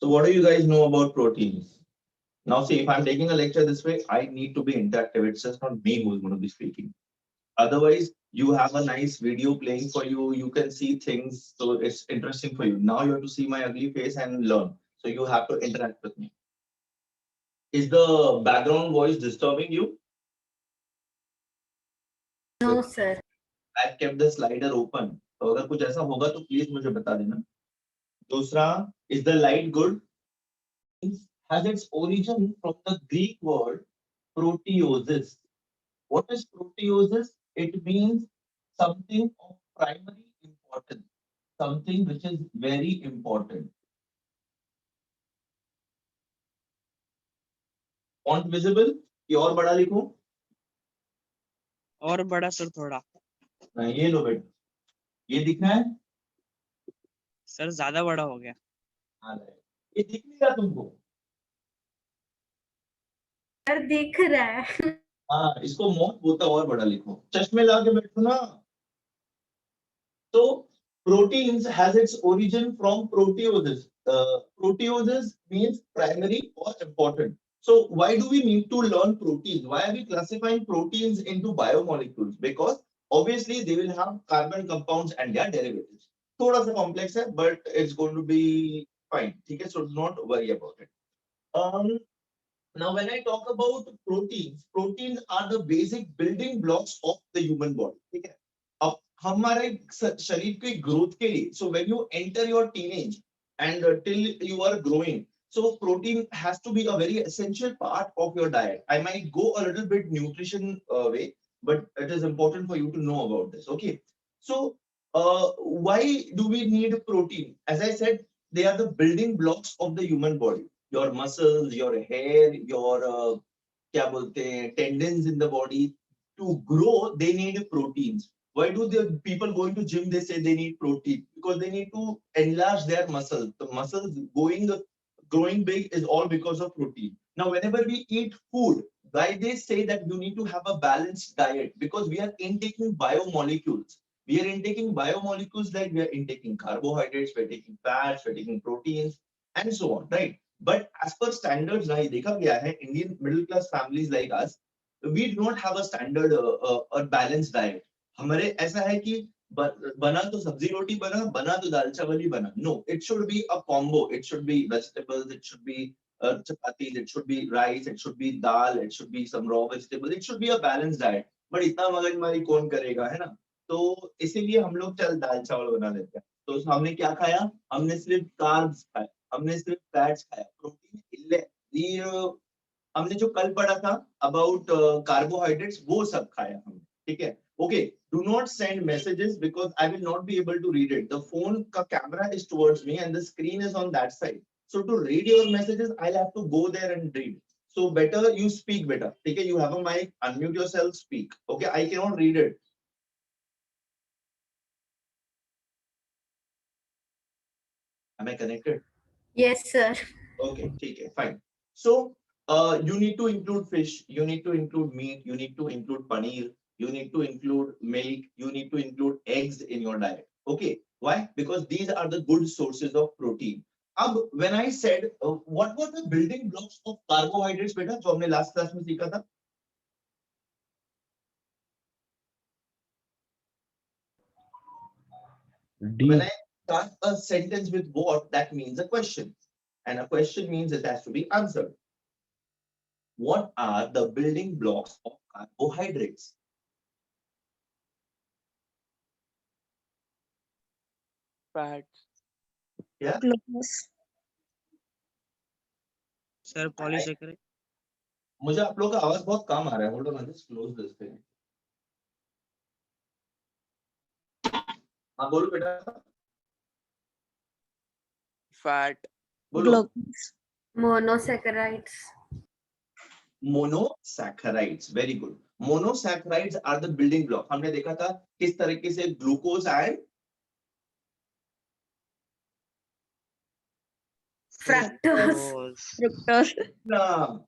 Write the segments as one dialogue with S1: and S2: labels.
S1: So what do you guys know about proteins? Now see, if I'm taking a lecture this way, I need to be interactive. It's just not me who's going to be speaking. Otherwise, you have a nice video playing for you. You can see things, so it's interesting for you. Now you have to see my ugly face and learn. So you have to interact with me. Is the background voice disturbing you?
S2: No, sir.
S1: I've kept the slider open. तो अगर कुछ ऐसा होगा तो please मुझे बता देना. दूसरा, is the light good? Has its origin from the Greek word proteosis. What is proteosis? It means something of primary importance, something which is very important. Font visible? ये और बड़ा लिखूं?
S3: और बड़ा सर थोड़ा.
S1: ये लो बेटा. ये दिख रहा है?
S3: सर ज्यादा बड़ा हो गया.
S1: हाँ, ये दिख नहीं रहा तुमको?
S2: सर दिख रहा है.
S1: हाँ, इसको मौत बोलता और बड़ा लिखो. चश्मे ला के बैठो ना. So proteins has its origin from proteosis. Proteosis means primary or important. So why do we need to learn proteins? Why are we classifying proteins into biomolecules? Because obviously they will have carbon compounds and their derivatives. थोड़ा सा complex है, but it's going to be fine. ठीक है, so do not worry about it. Now when I talk about proteins, proteins are the basic building blocks of the human body. ठीक है. अब हमारे शरीर के growth के लिए, so when you enter your teenage and till you are growing, so protein has to be a very essential part of your diet. I might go a little bit nutrition way, but it is important for you to know about this. Okay, so why do we need protein? As I said, they are the building blocks of the human body. Your muscles, your hair, your क्या बोलते हैं, tendons in the body. To grow, they need proteins. Why do the people going to gym, they say they need protein? Because they need to enlarge their muscles. The muscles growing big is all because of protein. Now, whenever we eat food, why they say that you need to have a balanced diet? Because we are intaking biomolecules. We are intaking biomolecules like we are intaking carbohydrates, we're taking fats, we're taking proteins, and so on, right? But as per standards, now देखा गया है, Indian middle class families like us, we do not have a standard or balanced diet. हमारे ऐसा है कि बना तो सब्जी रोटी बना, बना तो दाल चावल ही बना. No, it should be a combo. It should be vegetables. It should be chapatis. It should be rice. It should be dal. It should be some raw vegetables. It should be a balanced diet. But इतना मगजमारी कौन करेगा, है ना? तो इसीलिए हम लोग चल दाल चावल बना लेते हैं. तो हमने क्या खाया? हमने सिर्फ कार्ब्स खाया, हमने सिर्फ फैट्स खाया, प्रोटीन इल्ले. हमने जो कल पढ़ा था अबाउट कार्बोहाइड्रेट्स वो सब खाया हमने. ठीक है. Okay, do not send messages because I will not be able to read it. The phone ka camera is towards me and the screen is on that side. So to read your messages, I'll have to go there and read. So better you speak better. Okay, you have a mic, unmute yourself, speak. Okay, I cannot read it. Am I connected?
S2: Yes, sir.
S1: Okay, okay, fine. So you need to include fish, you need to include meat, you need to include paneer, you need to include milk, you need to include eggs in your diet. Okay, why? Because these are the good sources of protein. When I said what were the building blocks of carbohydrates, beta, जो हमने last class में सीखा था? When I start a sentence with what, that means a question. And a question means it has to be answered. What are the building blocks of carbohydrates?
S3: Fats.
S1: Yeah.
S4: Glucose.
S3: Sir polysaccharide.
S1: मुझे आप लोगों का आवाज बहुत कम आ रहा है. Hold on, I'll just close this thing. हाँ बोलो बेटा.
S3: Fat.
S1: बोलो.
S4: Glucose.
S2: Monosaccharides.
S1: Monosaccharides. Very good. Monosaccharides are the building block. हमने देखा था किस तरीके से ग्लूकोज and
S2: Fructose.
S4: Fructose.
S1: ना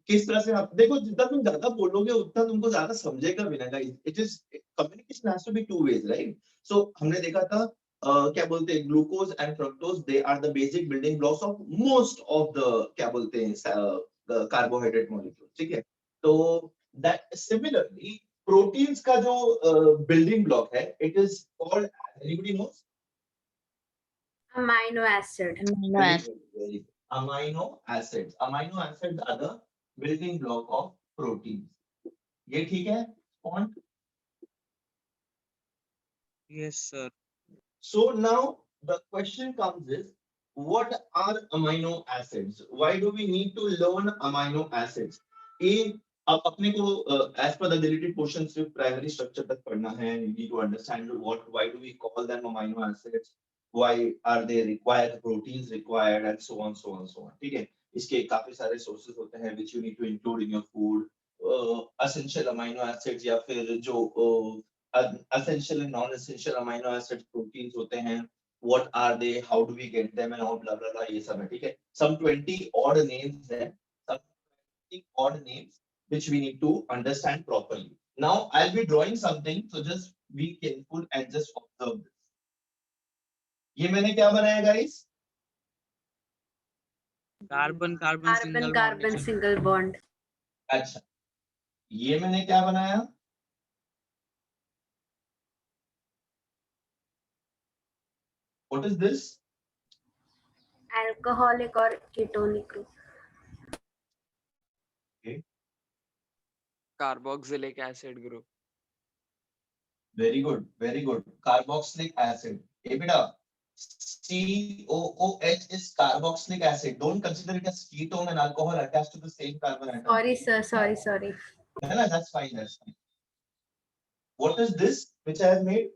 S1: किस तरह से आप देखो, जितना तुम ज्यादा बोलोगे उतना तुमको ज्यादा समझेगा भी ना. Guys, it is communication has to be two ways, right? So हमने देखा था क्या बोलते हैं, glucose and fructose, they are the basic building blocks of most of the क्या बोलते हैं कार्बोहाइड्रेट मॉलिक्यूल, ठीक है। तो दैट सिमिलरली प्रोटीन्स का जो बिल्डिंग ब्लॉक है, it is called, anybody knows?
S2: Amino acid.
S3: amino acid.
S1: Very good. Amino acids. Amino acids are the building block of proteins. ये ठीक है point?
S3: Yes, sir.
S1: So now the question comes is, what are amino acids? Why do we need to learn amino acids? A, अब अपने को as per the deleted portion सिर्फ primary structure तक पढ़ना है. You need to understand why do we call them amino acids? Why are they required? Proteins required, and so on, so on, so on. ठीक है? इसके काफी सारे sources होते हैं which you need to include in your food. Essential amino acids या फिर जो essential and non-essential amino acid proteins होते हैं. What are they? How do we get them? And all blah blah blah. ये सब है, ठीक है. Some 20 odd names हैं. Some 20 odd names which we need to understand properly. Now I'll be drawing something, so just be careful and just observe this. ये मैंने क्या बनाया guys?
S3: Carbon, carbon,
S2: Carbon,
S3: single
S2: carbon,
S3: bond.
S2: single bond.
S1: अच्छा, ये मैंने क्या बनाया? What is this?
S2: Alcoholic or ketonic group.
S4: Carboxylic acid group.
S1: Very good, very good. Carboxylic acid. Hey, beta, COOH is carboxylic acid. Don't consider it as ketone and alcohol attached to the same carbon atom.
S2: Sorry, sir. Sorry.
S1: No, that's fine. That's fine. What is this which I have made?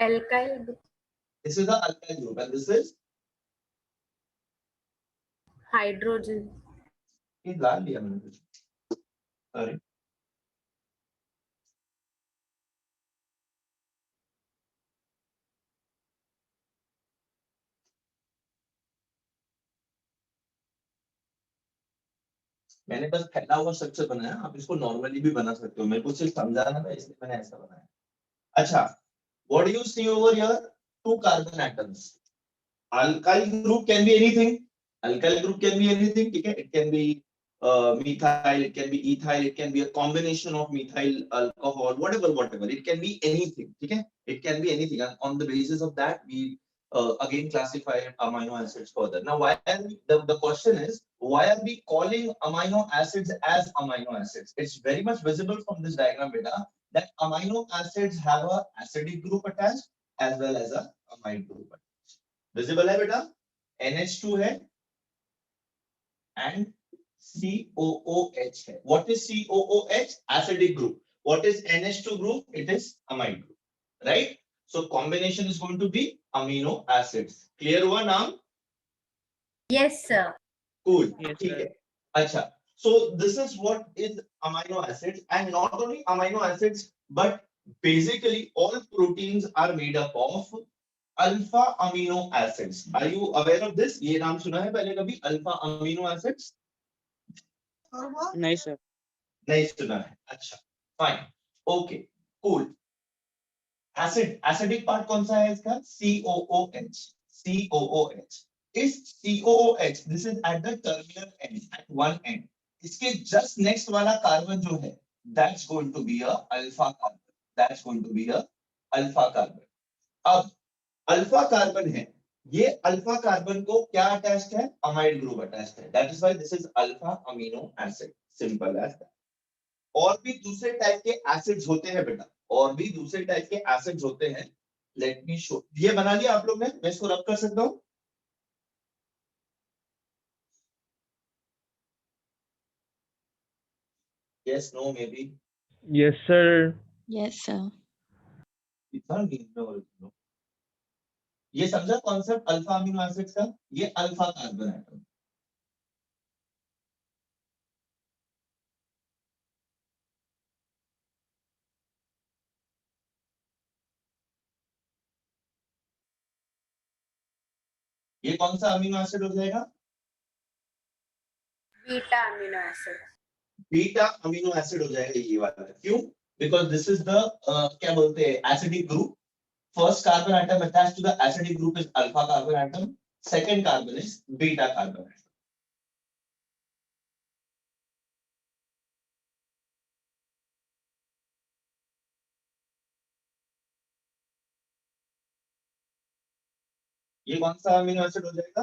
S2: Alkyl group.
S1: This is the alkyl group, and this is
S2: Hydrogen.
S1: ये डाल लिया मैंने कुछ. Sorry. मैंने बस फैला हुआ structure बनाया. आप इसको नॉर्मली भी बना सकते हो. मेरे को सिर्फ समझाना था, इसलिए मैंने ऐसा बनाया. अच्छा, what do you see over here? Two carbon atoms. Alkyl group can be anything. Alkyl group can be anything. ठीक है? It can be methyl, it can be ethyl, it can be a combination of methyl alcohol, whatever. It can be anything. ठीक है? It can be anything. And on the basis of that, we again classify amino acids further. Now, why are we, the question is, why are we calling amino acids as amino acids? It's very much visible from this diagram, beta, that amino acids have a acidic group attached as well as a amide group attached. Visible है बेटा? NH2 है and COOH है. What is COOH? Acidic group. What is NH2 group? It is amide group, right? So combination is going to be amino acids. Clear हुआ नाम?
S2: Yes, sir.
S1: Cool.
S3: Yes,
S1: ठीक
S3: sir.
S1: है. अच्छा. So this is what is amino acids, and not only amino acids, but basically all proteins are made up of alpha amino acids. Are you aware of this? ये नाम सुना है पहले कभी? Alpha amino acids?
S3: नहीं sir.
S1: नहीं सुना है. अच्छा, fine. Okay, cool. Acidic part कौन सा है इसका? COOH. COOH. Is COOH, this is at the terminal end, at one end. इसके just next वाला कार्बन जो है, that's going to be a alpha carbon. That's going to be a alpha carbon. अब alpha carbon है, ये alpha carbon को क्या attached है? अमाइड ग्रुप अटैच्ड है. That is why this is alpha amino acid. Simple as that. और भी दूसरे टाइप के एसिड्स होते हैं बेटा, और भी दूसरे टाइप के एसिड्स होते हैं. Let me show. ये बना लिया आप लोग ने? मैं इसको रब कर सकता हूं? Yes, no, maybe.
S5: Yes, sir.
S6: Yes, sir.
S1: इतना नींद में हो रही. ये समझा कॉन्सेप्ट अल्फा अमीनो एसिड्स का? ये अल्फा कार्बन एटम. ये कौन सा अमीनो एसिड हो जाएगा?
S2: Beta amino acid.
S1: Beta amino acid हो जाएगा ये वाला. क्यों? बिकॉज दिस इज द क्या बोलते हैं, acidic group. first carbon atom attached to the acidic group is alpha carbon atom, second carbon is beta carbon atom. ये कौन सा अमीनो एसिड हो जाएगा?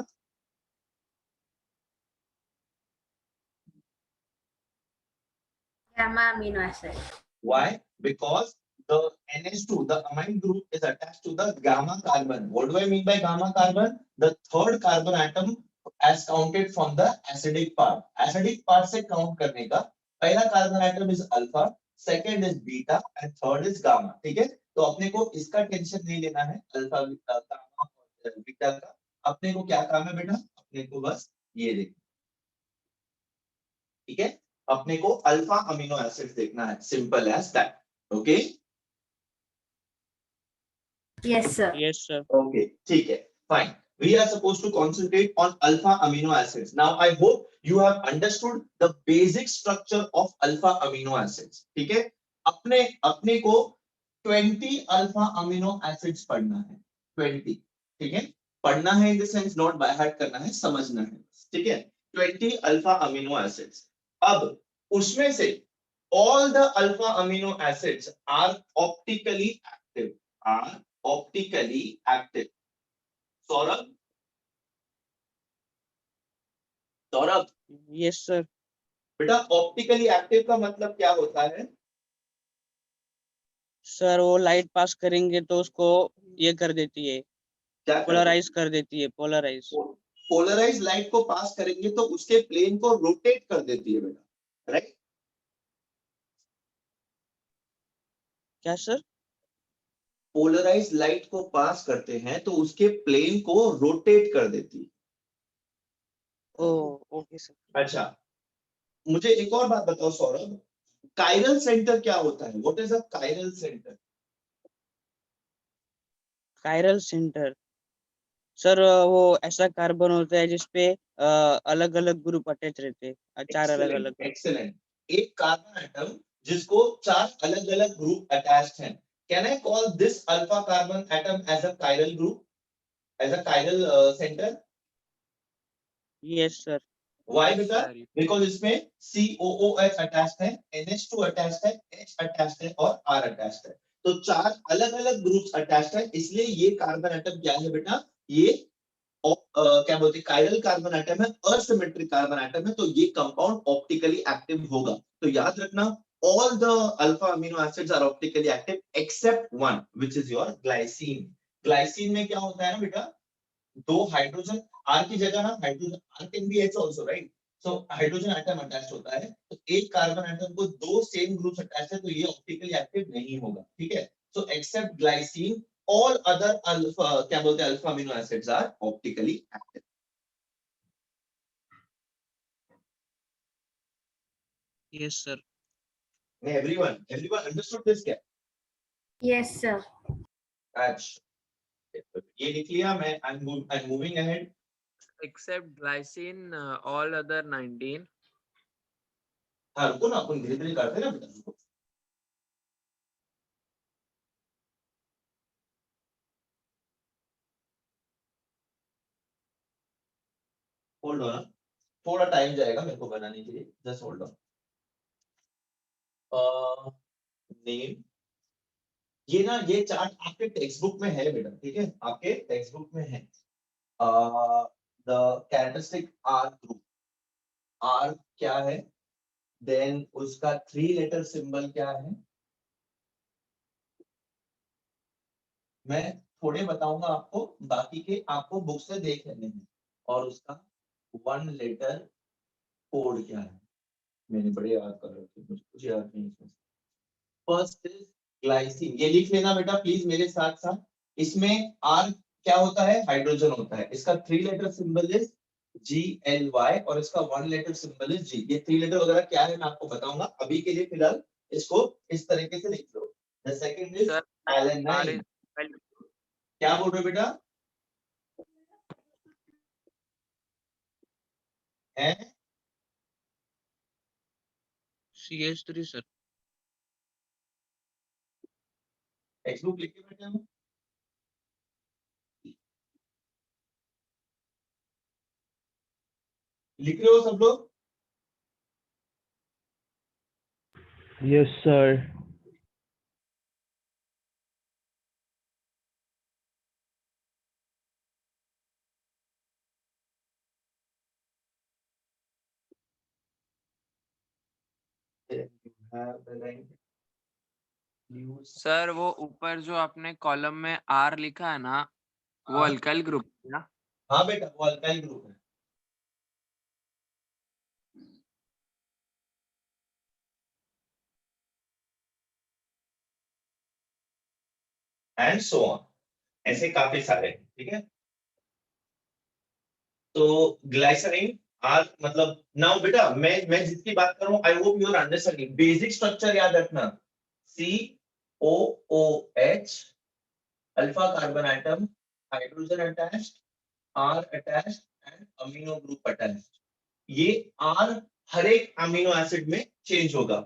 S2: Gamma amino acid.
S1: Why? Because the NH2, the amine group, is attached to the gamma carbon. What do I mean by gamma carbon? The third carbon atom as counted from the acidic part. Acidic part से count करने का पहला carbon atom is alpha, second is beta and third is gamma. ठीक है? तो अपने को इसका टेंशन नहीं लेना है अल्फा गामा और बीटा का. अपने को क्या काम है बेटा? अपने को बस ये देखना. ठीक है? अपने को अल्फा अमीनो एसिड देखना है. Simple as that. Okay?
S2: Yes, sir.
S3: Yes, sir.
S1: Okay, ठीक है. Fine. We are supposed to concentrate on alpha amino acids. Now I hope you have understood the basic structure of alpha amino acids. ठीक है? अपने अपने को 20 alpha amino acids पढ़ना है. 20. ठीक है? पढ़ना है in the sense not by heart करना है, समझना है. ठीक है? 20 अल्फा अमीनो एसिड्स. अब उसमें से all the alpha amino acids are optically active. Are optically active. Saurabh, Saurabh
S3: Yes, sir.
S1: बेटा ऑप्टिकली एक्टिव का मतलब क्या होता है?
S3: सर वो लाइट पास करेंगे तो उसको ये कर देती है,
S1: क्या
S3: पोलराइज कर देती है, पोलराइज.
S1: पोलराइज लाइट को पास करेंगे तो उसके प्लेन को रोटेट कर देती है बेटा. राइट?
S3: क्या सर?
S1: पोलराइज लाइट को पास करते हैं तो उसके प्लेन को रोटेट कर देती है.
S3: ओह, ओके सर.
S1: अच्छा, मुझे एक और बात बताओ सौरभ, कायरल सेंटर क्या होता है? What is a chiral centre?
S3: Chiral centre sir वो ऐसा कार्बन होता है जिसपे अलग अलग ग्रुप अटैच रहते हैं, 4 अलग अलग.
S1: एक्सीलेंट. एक कार्बन एटम जिसको 4 अलग अलग ग्रुप अटैच्ड हैं. Can I call this alpha carbon atom as a chiral group, as a chiral centre?
S3: Yes sir.
S1: Why बेटा?
S4: Sir,
S1: बिकॉज़ इसमें COOH अटैच्ड है, NH2 अटैच्ड है, H अटैच्ड है और R अटैच्ड है. तो 4 अलग अलग ग्रुप्स अटैच्ड है, इसलिए ये कार्बन एटम क्या है बेटा? ये क्या बोलते हैं, कायरल कार्बन एटम है, असिमेट्रिक कार्बन एटम है. तो ये कंपाउंड ऑप्टिकली एक्टिव होगा. तो याद रखना, all the alpha amino acids are optically active except one, which is your glycine. Glycine में क्या होता है ना बेटा? दो हाइड्रोजन, R की जगह ना hydrogen, R can be H also, right? So hydrogen atom attach होता है, तो एक कार्बन एटम को दो सेम ग्रुप्स अटैच है, तो ये ऑप्टिकली एक्टिव नहीं होगा. ठीक है? So except glycine, all other alpha, क्या बोलते हैं, alpha amino acids are optically active.
S3: Yes sir.
S1: everyone understood this क्या?
S2: Yes, sir.
S1: अच्छा, ये लिख लिया मैं. I'm moving ahead.
S4: except glycine, all other 19.
S1: हाँ रुको ना, अपन धीरे धीरे करते हैं ना बेटा. रुको. होल्ड ऑन, थोड़ा टाइम जाएगा मेरे को बनाने के लिए. Just hold on. नेम, ये ना, ये चार्ट आपके टेक्स्ट बुक में है बेटा. ठीक है? आपके टेक्स्ट बुक में है. The characteristic R group. R क्या है? देन उसका 3 लेटर सिंबल क्या है? मैं थोड़े बताऊंगा आपको, बाकी के आपको बुक से देख लेने हैं. और उसका 1 लेटर कोड क्या है? मैंने बड़े याद कर रखे, मुझे कुछ याद नहीं इसमें. First is glycine. ये लिख लेना बेटा प्लीज मेरे साथ साथ. इसमें आर क्या होता है? हाइड्रोजन होता है. इसका 3 लेटर सिंबल इज GLY और इसका 1 लेटर सिंबल इज G. ये 3 लेटर वगैरह क्या है मैं आपको बताऊंगा. अभी के लिए फिलहाल इसको इस तरीके से लिख लो. The second is
S4: Sir,
S1: alanine. क्या बोल रहे हो बेटा? है
S3: CH3 सर.
S1: टेक्स्ट बुक लिख के बैठे हो? लिख रहे हो सब लोग?
S5: Yes, sir.
S4: सर वो ऊपर जो आपने कॉलम में आर लिखा है ना, वो
S1: हाँ।
S4: अल्काइल ग्रुप है ना?
S1: हाँ बेटा, वो अल्काइल ग्रुप है। एंड सो ऑन, ऐसे काफी सारे हैं, ठीक है। तो ग्लाइसरीन आर मतलब, नाउ बेटा मैं जिसकी बात कर रहा हूँ, I hope you are understanding. Basic structure याद रखना, COOH, alpha carbon atom, hydrogen attached, R attached and amino group attached. ये R हर एक अमीनो एसिड में चेंज होगा।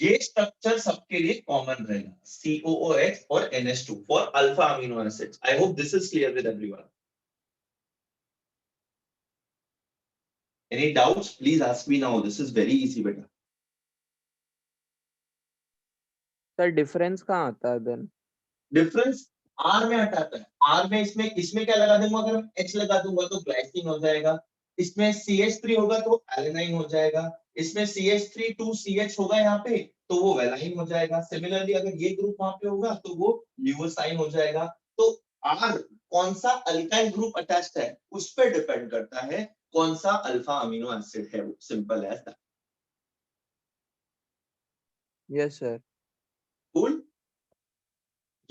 S1: ये स्ट्रक्चर सबके लिए कॉमन रहेगा, COOH और NH2 for alpha amino acids. I hope this is clear with everyone. Any doubts? Please ask me now. This is very easy, beta.
S4: Sir difference कहाँ आता है देन?
S1: डिफरेंस R में हटाता है। R में इसमें क्या लगा दूंगा? अगर मैं H लगा दूंगा तो ग्लाइसिन हो जाएगा। इसमें CH3 होगा तो एलेनाइन हो जाएगा। इसमें CH3 2CH होगा यहाँ पे तो वो वेलाइन हो जाएगा। सिमिलरली अगर ये ग्रुप वहां पे होगा तो वो ल्यूकोसाइन हो जाएगा। तो R कौन सा अल्काइल ग्रुप अटैच्ड है उस पर डिपेंड करता है कौन सा अल्फा अमीनो एसिड है। Simple as that.
S4: Yes sir.
S1: Cool.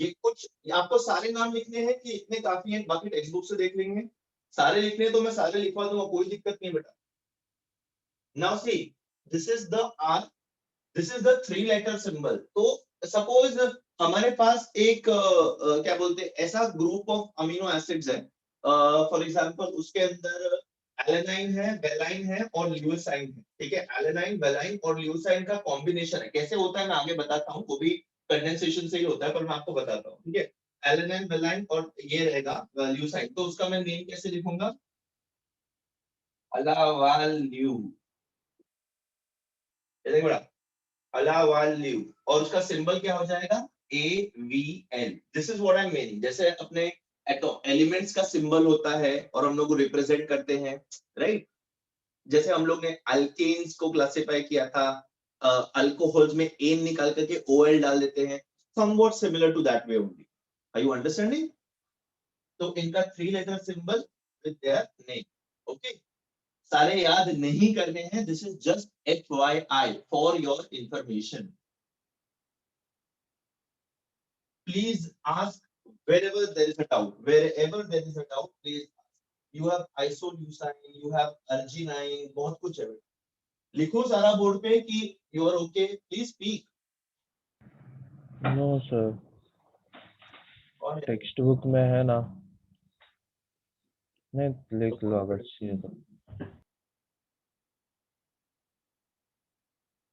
S1: ये कुछ आपको सारे नाम लिखने हैं कि इतने काफी हैं, बाकी टेक्स्ट बुक से देख लेंगे। सारे लिखने हैं तो मैं सारे लिखवा दूंगा, कोई दिक्कत नहीं बेटा। Now see, this is the R, this is the 3 letter symbol. तो सपोज हमारे पास एक क्या बोलते हैं ऐसा ग्रुप ऑफ अमीनो एसिड्स है, फॉर एग्जांपल उसके अंदर एलेनाइन है, वेलाइन है और ल्यूसाइन है, ठीक है। एलेनाइन, वेलाइन और ल्यूसाइन का कॉम्बिनेशन है। कैसे होता है मैं आगे बताता हूँ, वो भी कंडेंसेशन से ही होता है, पर मैं आपको बताता हूँ, ठीक है। एलेनाइन, वेलाइन और ये रहेगा ल्यूसाइन। तो उसका मैं नेम कैसे लिखूंगा? अलावाल ल्यू, देखो बड़ा, अलावाल ल्यू। और उसका सिंबल क्या हो जाएगा? AVL। This is what I M meaning. जैसे अपने एलिमेंट्स का सिंबल होता है और हम लोग को रिप्रेजेंट करते हैं, राइट। जैसे हम लोग ने अल्केन्स को क्लासिफाई किया था, अल्कोहल्स में एन निकाल करके OL डाल देते हैं, somewhat similar to that way only. Are you understanding? तो इनका 3 letter symbol with their name, okay. सारे याद नहीं करने हैं, this is just FYI for your information. Please ask wherever there is a doubt, wherever there is a doubt, please ask. You have isoleucine, you have arginine, बहुत कुछ है। लिखो सारा बोर्ड पे कि you are okay, please speak.
S5: No, sir.
S1: और
S5: टेक्स्ट book में है ना? नहीं, लिख लो अगर चाहिए तो।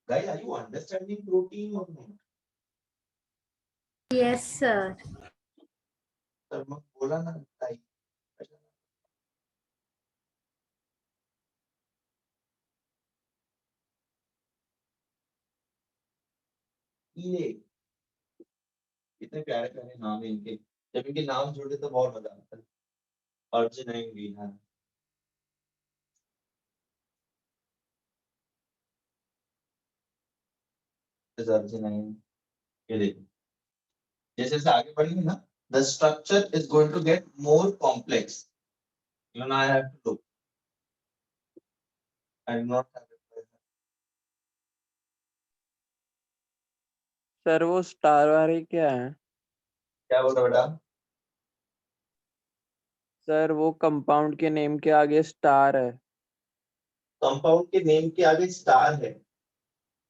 S1: guys, are you understanding protein or not?
S2: Yes, sir.
S1: Sir मैं बोला ना टाइप। ये कितने प्यारे प्यारे नाम है इनके, जब इनके नाम जोड़े तो बहुत मजा आता है। अर्जिनाइन भी है, अर्जिनाइन। ये देखो, जैसे जैसे आगे बढ़ेंगे ना, the structure is going to get more complex. You know, I have to look. I do not have it.
S4: Sir वो स्टार वाले क्या है?
S1: क्या बोल रहा बेटा?
S4: सर वो कंपाउंड के नेम के आगे स्टार है।
S1: कंपाउंड के नेम के आगे स्टार है।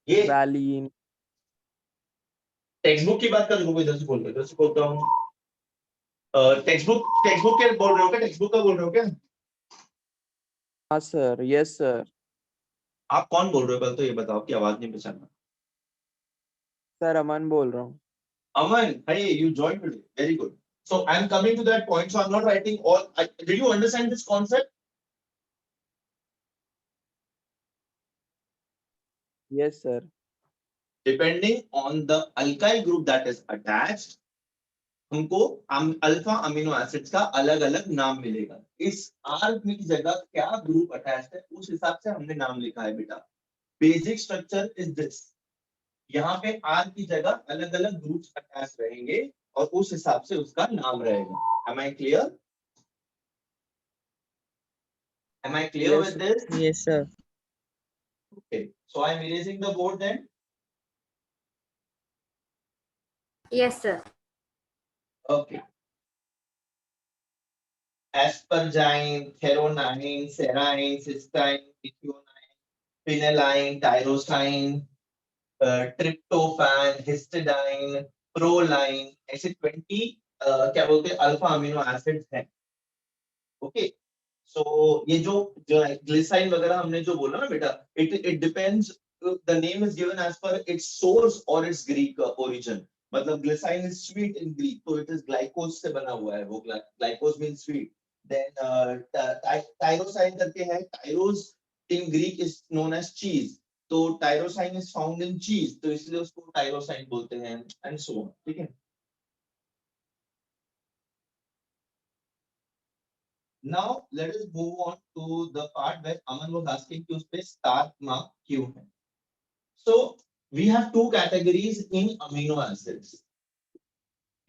S1: ये
S4: वैलीन।
S1: टेक्स्ट बुक की बात कर रहे हो? इधर से बोल रहे हो, इधर से बोलता हूँ। टेक्स्ट बुक के बोल रहे हो क्या? टेक्स्ट बुक का बोल रहे हो क्या?
S4: हाँ सर, यस सर।
S1: आप कौन बोल रहे हो पहले तो ये बताओ, कि आवाज नहीं पहचाना।
S4: सर अमन बोल रहा हूँ।
S1: Aman, hey, you joined today. Very good. So I'm coming to that point. So I'm not writing all. Did you understand this concept?
S3: Yes, sir.
S1: Depending on the alkyl group that is attached, हमको alpha amino acids का अलग अलग नाम मिलेगा। इस are की जगह क्या ग्रुप अटैच्ड है उस हिसाब से हमने नाम लिखा है बेटा। Basic structure is this. यहाँ पे आर की जगह अलग अलग ग्रुप्स अटैच रहेंगे और उस हिसाब से उसका नाम रहेगा। Am I clear? Am I clear
S3: Yes.
S1: with this?
S3: Yes, sir.
S1: Okay. So I'm erasing the board then.
S2: Yes, sir.
S1: Okay. Aspargine, theronine, serine, cysteine, methionine, phenylalanine, tyrosine, tryptophan, histidine, proline, ऐसे 20 क्या बोलते हैं alpha amino acids हैं। Okay, so ये जो glycerine वगैरह हमने जो बोला ना बेटा, it depends, the name is given as per its source और इट्स ग्रीक ओरिजिन। मतलब glycerine is sweet in Greek, तो इट इज ग्लाइकोज से बना हुआ है, वो glycose means sweet. Then tyrosine करके है, tyros in Greek is known as cheese, तो टायरोसाइन इज फाउंड इन चीज, तो इसलिए उसको टायरोसाइन बोलते हैं एंड सो ऑन। ठीक है, now let us move on to the part where Aman was asking कि उसपे star mark क्यों है। So we have two categories in amino acids.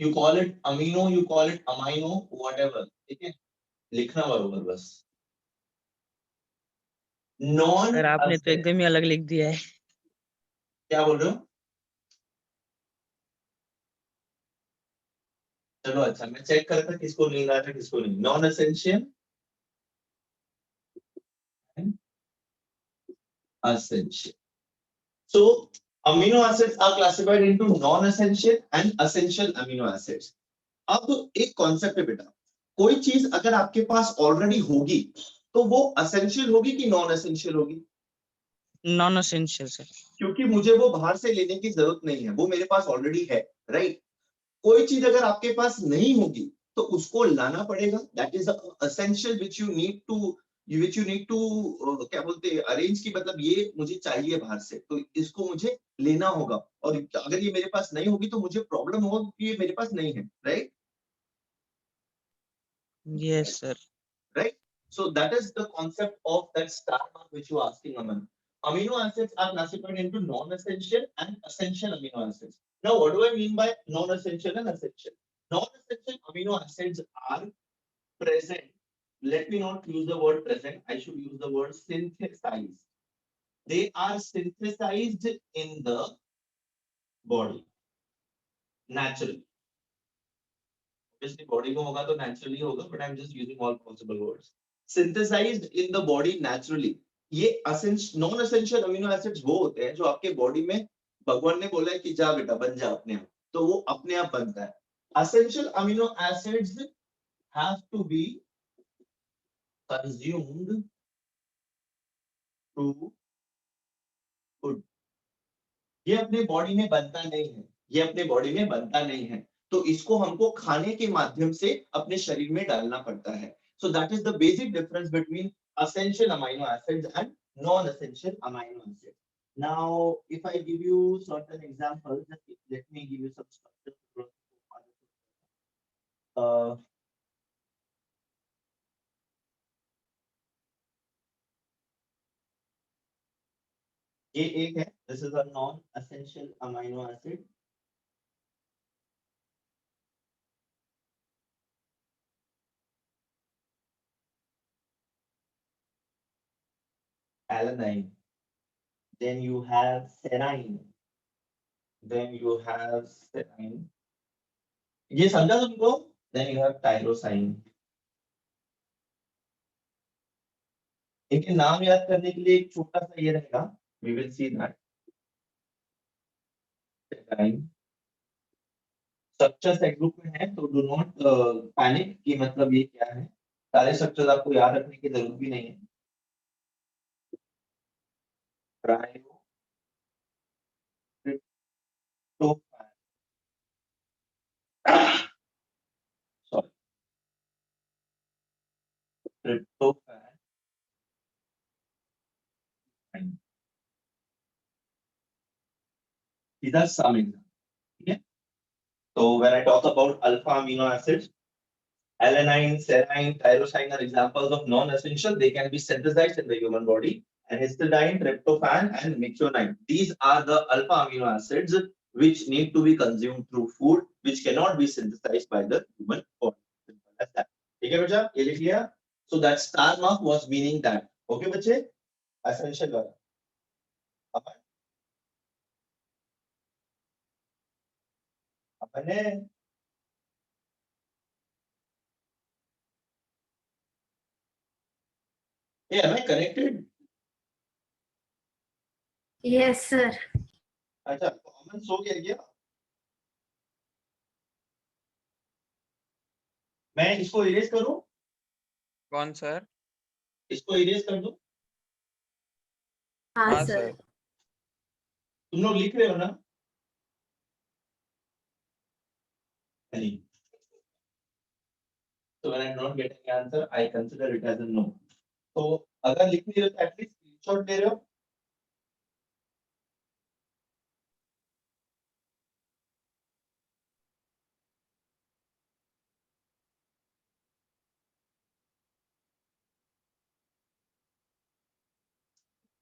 S1: You call it amino, you call it amino, whatever. ठीक है, लिखना बरोबर बस। Non
S3: sir आपने तो
S1: acid,
S3: एकदम ही अलग लिख दिया है।
S1: क्या बोल रहे हो? चलो अच्छा, मैं चेक कर रहा था किसको नहीं रहा था किसको नहीं। Non essential, essential. So amino acids are classified into non-essential and essential amino acids. अब एक कॉन्सेप्ट है बेटा, कोई चीज अगर आपके पास ऑलरेडी होगी तो वो असेंशियल होगी कि नॉन एसेंशियल होगी?
S3: Non essential sir.
S1: क्योंकि मुझे वो बाहर से लेने की जरूरत नहीं है, वो मेरे पास ऑलरेडी है, राइट? कोई चीज अगर आपके पास नहीं होगी तो उसको लाना पड़ेगा, that is essential which you need to क्या बोलते हैं अरेंज की, मतलब ये मुझे चाहिए बाहर से तो इसको मुझे लेना होगा, और अगर ये मेरे पास नहीं होगी तो मुझे प्रॉब्लम होगा क्योंकि ये मेरे पास नहीं है, right?
S3: Yes sir.
S1: Right? So that is the concept of that star mark which you are asking, Aman. Amino acids are classified into non-essential and essential amino acids. Now, what do I mean by non-essential and essential? Non-essential amino acids are present. Let me not use the word present. I should use the word synthesized. They are synthesized in the body naturally. Obviously, body को होगा तो naturally होगा, but I'm just using all possible words. Synthesized in the body naturally. ये non essential amino acids वो होते हैं जो आपके बॉडी में भगवान ने बोला है कि जा बेटा बन जा अपने आप, तो वो अपने आप बनता है। Essential amino acids have to be consumed through food. ये अपने बॉडी में बनता नहीं है, ये अपने बॉडी में बनता नहीं है, तो इसको हमको खाने के माध्यम से अपने शरीर में डालना पड़ता है। So that is the basic difference between essential amino acids and non-essential amino acids. Now, if I give you certain examples, just let me give you some structure. ये एक है, this is a non-essential amino acid. Alanine. Then you have serine. Then you have serine. ये समझा तुमको? Then you have tyrosine. इनके नाम याद करने के लिए एक छोटा सा ये रहेगा, we will see that. Structure set group में है तो डू नॉट पैनिक कि मतलब ये क्या है, सारे स्ट्रक्चर्स आपको याद रखने की जरूरत भी नहीं है। Trio tryptophan, sorry tryptophan, These are some examples. Okay? So when I talk about alpha amino acids, alanine, serine, tyrosine are examples of non-essential. They can be synthesized in the human body. And histidine, tryptophan, and methionine. These are the alpha amino acids which need to be consumed through food, which cannot be synthesized by the human body. Simple as that. Okay, bacha? ये लिख लिया? So that star mark was meaning that. Okay, बच्चे? Essential वाला. अपन अपने Hey, am I connected?
S2: Yes, sir.
S1: अच्छा, अमन सो गया क्या? मैं इसको इरेज करूं?
S4: कौन सर?
S1: इसको इरेज कर दूं?
S2: हाँ
S4: हाँ
S2: सर.
S4: सर.
S1: तुम लोग लिख रहे हो ना? नहीं. So when I'm not getting the answer, I consider it as a no. तो अगर लिख नहीं रहे हो तो एटलीस्ट स्क्रीनशॉट ले रहे हो?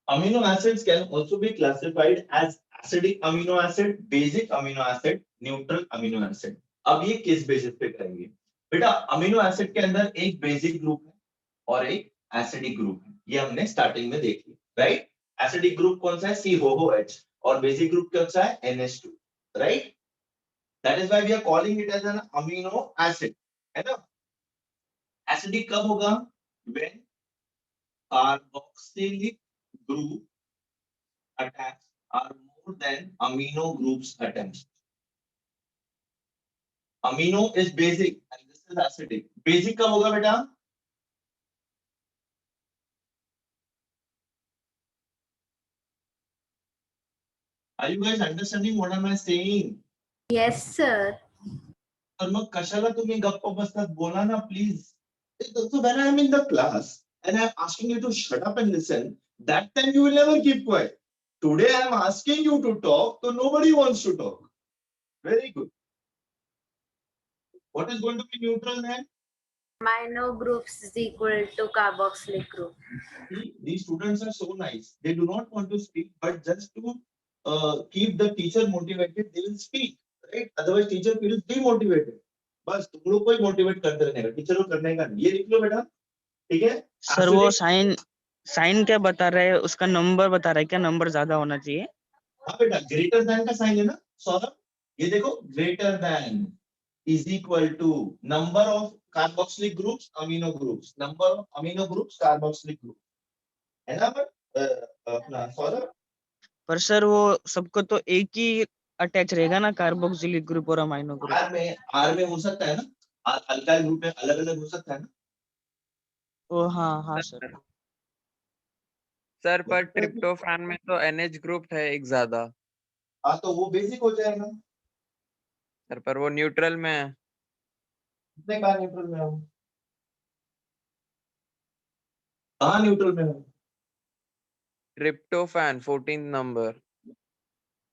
S1: Amino acids can also be classified as acidic amino acid, basic amino acid, neutral amino acid. अब ये किस बेसिस पे करेंगे? बेटा अमीनो एसिड के अंदर एक बेसिक ग्रुप है और एक एसिडिक ग्रुप है. ये हमने स्टार्टिंग में देख लिया, राइट? एसिडिक ग्रुप कौन सा है? COOH. और बेसिक ग्रुप कौन सा है? NH2, right? That is why we are calling it as an amino acid, है ना? Acidic कब होगा? When carboxylic group attacks are more than amino groups attacks. Amino is basic and this is acidic. Basic कब होगा बेटा? Are you guys understanding what am I saying?
S2: Yes, sir.
S1: तर मग कशाला तुम्ही गप्प बसतात? बोला ना please. So when I am in the class and I am asking you to shut up and listen, that time you will never keep quiet. Today I am asking you to talk, so nobody wants to talk. Very good. What is going to be neutral then?
S2: Amino groups is equal to carboxylic group.
S1: See, these students are so nice. They do not want to speak, but just to keep the teacher motivated, they will speak, right? Otherwise, teacher feels demotivated. बस तुम लोग को ही motivate करते रहने का, teacher को करने का नहीं. ये लिख लो बेटा, ठीक है?
S3: सर वो साइन साइन क्या बता रहे हैं, उसका नंबर बता रहा है क्या? नंबर ज्यादा होना चाहिए?
S1: हाँ बेटा, ग्रेटर देन का साइन है ना सौरभ. ये देखो, greater than is equal to number of carboxylic groups, amino groups, number of amino groups, carboxylic group. है ना अपना सौरभ?
S3: पर सर वो सबको तो एक ही अटैच रहेगा ना, कार्बोक्सिलिक ग्रुप और अमाइनो ग्रुप.
S1: आर में हो सकता है ना, अल्काइल ग्रुप में अलग अलग हो सकता है ना.
S3: ओ हाँ हाँ सर.
S4: सर पर ट्रिप्टोफैन में तो NH ग्रुप है एक ज्यादा.
S1: हाँ तो वो बेसिक हो जाएगा.
S4: सर पर वो न्यूट्रल में है.
S1: कितने कहाँ न्यूट्रल में हो? कहाँ न्यूट्रल में हो?
S4: Tryptophan 14th number.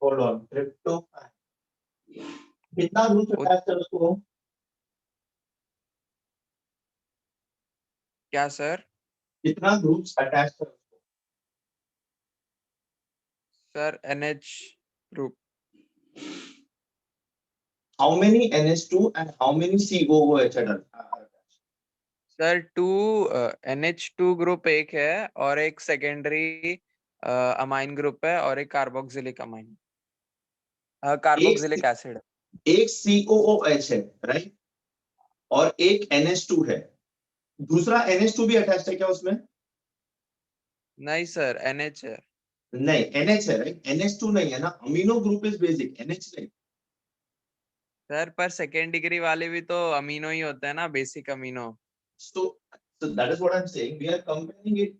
S1: Hold on, tryptophan कितना ग्रुप अटैच है उसको?
S4: क्या सर?
S1: कितना ग्रुप्स अटैच है उसको?
S4: Sir NH group.
S1: How many NH2 and how many COOH attached?
S4: Sir 2 NH2 group एक है और एक सेकेंडरी अमाइन ग्रुप है और एक कार्बोक्सिलिक अमाइन कार्बोक्सिलिक एसिड.
S1: एक COOH है, राइट? और एक NH2 है. दूसरा NH2 भी अटैच्ड है क्या उसमें?
S4: नहीं सर, NH है.
S1: नहीं, NH है, राइट? NH2 नहीं है ना. Amino group is basic, NH नहीं.
S4: सर पर सेकेंड डिग्री वाले भी तो अमीनो ही होते हैं ना, basic amino.
S1: So that is what I'm saying. We are comparing it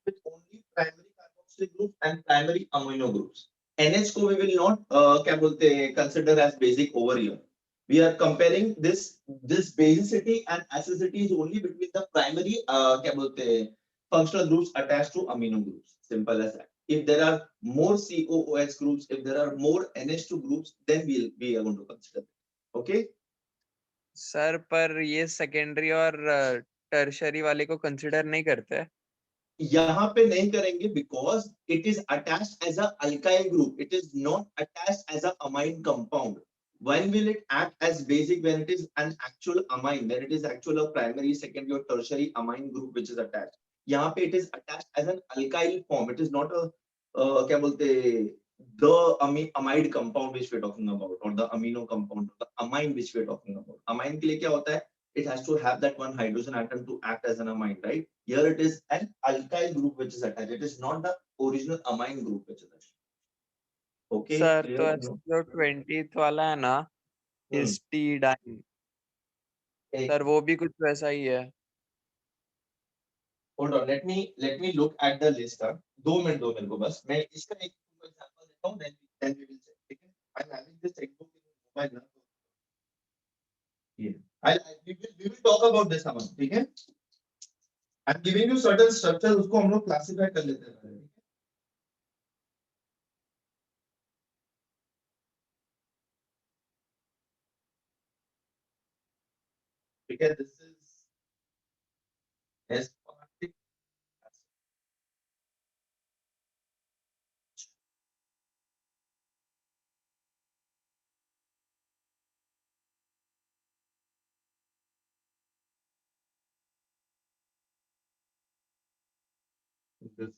S1: with only primary carboxylic groups and primary amino groups. NH को we will not क्या बोलते हैं, consider as basic over here. We are comparing this basicity and acidity is only between the primary क्या बोलते हैं, functional groups attached to amino groups. Simple as that. If there are more COOH groups, if there are more NH2 groups, then we are going to consider it. Okay.
S4: Sir पर ये secondary और tertiary वाले को consider नहीं करते हैं?
S1: यहाँ पे नहीं करेंगे because it is attached as a alkyl group. It is not attached as a amine compound. When will it act as basic? When it is an actual amine, when it is actual a primary, secondary or tertiary amine group which is attached. यहाँ पे it is attached as an alkyl form. It is not a क्या बोलते the amide compound which we are talking about or the amino compound, the amine which we are talking about. Amine के लिए क्या होता है? It has to have that one hydrogen atom to act as an amine, right? Here it is an alkyl group which is attached. It is not the original amine group which is attached. Okay.
S4: Sir
S1: clear?
S4: तो जो 20th वाला है ना, histidine, sir वो भी कुछ वैसा ही है.
S1: Hold on, let me look at the list. 2 minute दो मेरे को बस. मैं इसका एक एग्जांपल देता हूँ, then we will check. ठीक है? I'm having this textbook in mobile now. We will talk about this Aman. ठीक है? I'm giving you certain structures, उसको हम लोग classify कर लेते हैं. ठीक है? This is aspartic acid. This is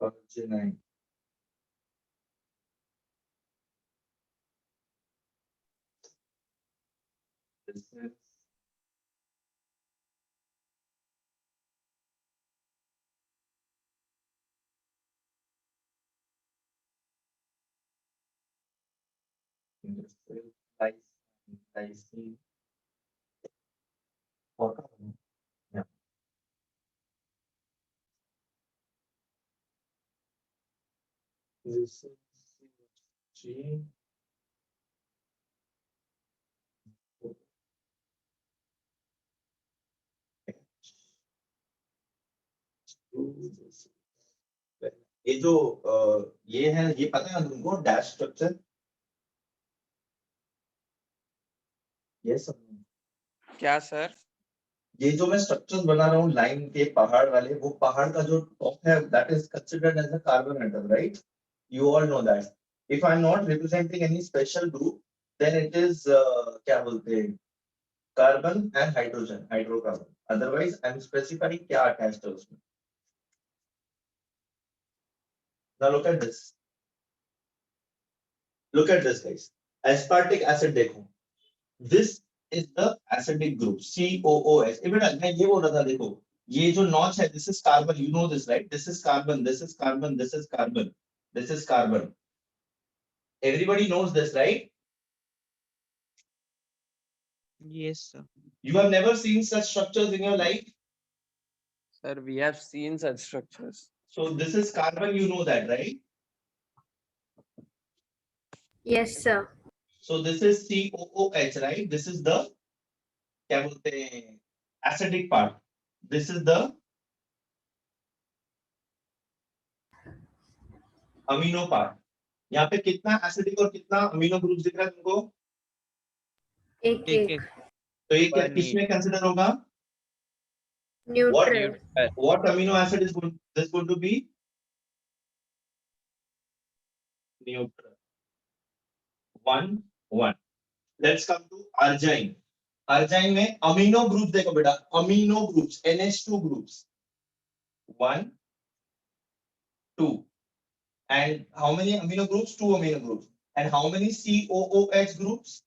S1: arginine. This is lysine. Yeah. This is G. ये जो ये है, ये पता है तुमको डैश स्ट्रक्चर? ये सब
S4: क्या सर?
S1: ये जो मैं स्ट्रक्चर्स बना रहा हूँ लाइन के पहाड़ वाले, वो पहाड़ का जो टॉप है that is considered as a carbon atom, right? You all know that. If I am not representing any special group, then it is क्या बोलते हैं, carbon and hydrogen, hydrocarbon. Otherwise I am specifying क्या attached है उसमें. Now look at this. Look at this, guys. Aspartic acid देखो. This is the acidic group COOH. बेटा मैं ये बोल रहा था, देखो ये जो notch है, this is carbon. You know this, right? This is carbon. This is carbon. This is carbon. This is carbon. Everybody knows this, right?
S3: Yes, sir.
S1: You have never seen such structures in your life.
S4: Sir, we have seen such structures.
S1: So this is carbon. You know that, right?
S2: Yes, sir.
S1: So this is COOH, right? This is the क्या बोलते हैं acidic part. This is the amino part. यहाँ पे कितना acidic और कितना amino groups दिख रहा है तुमको?
S2: एक
S3: एक
S2: एक
S1: तो ये क्या
S4: One
S1: किसमें कंसिडर होगा?
S2: Neutral.
S1: What amino acid is going to be? Neutral. 1. Let's come to argine. Argine में amino groups देखो बेटा, amino groups, NH2 groups. 1, 2. And how many amino groups? 2 amino groups. And how many COOH groups?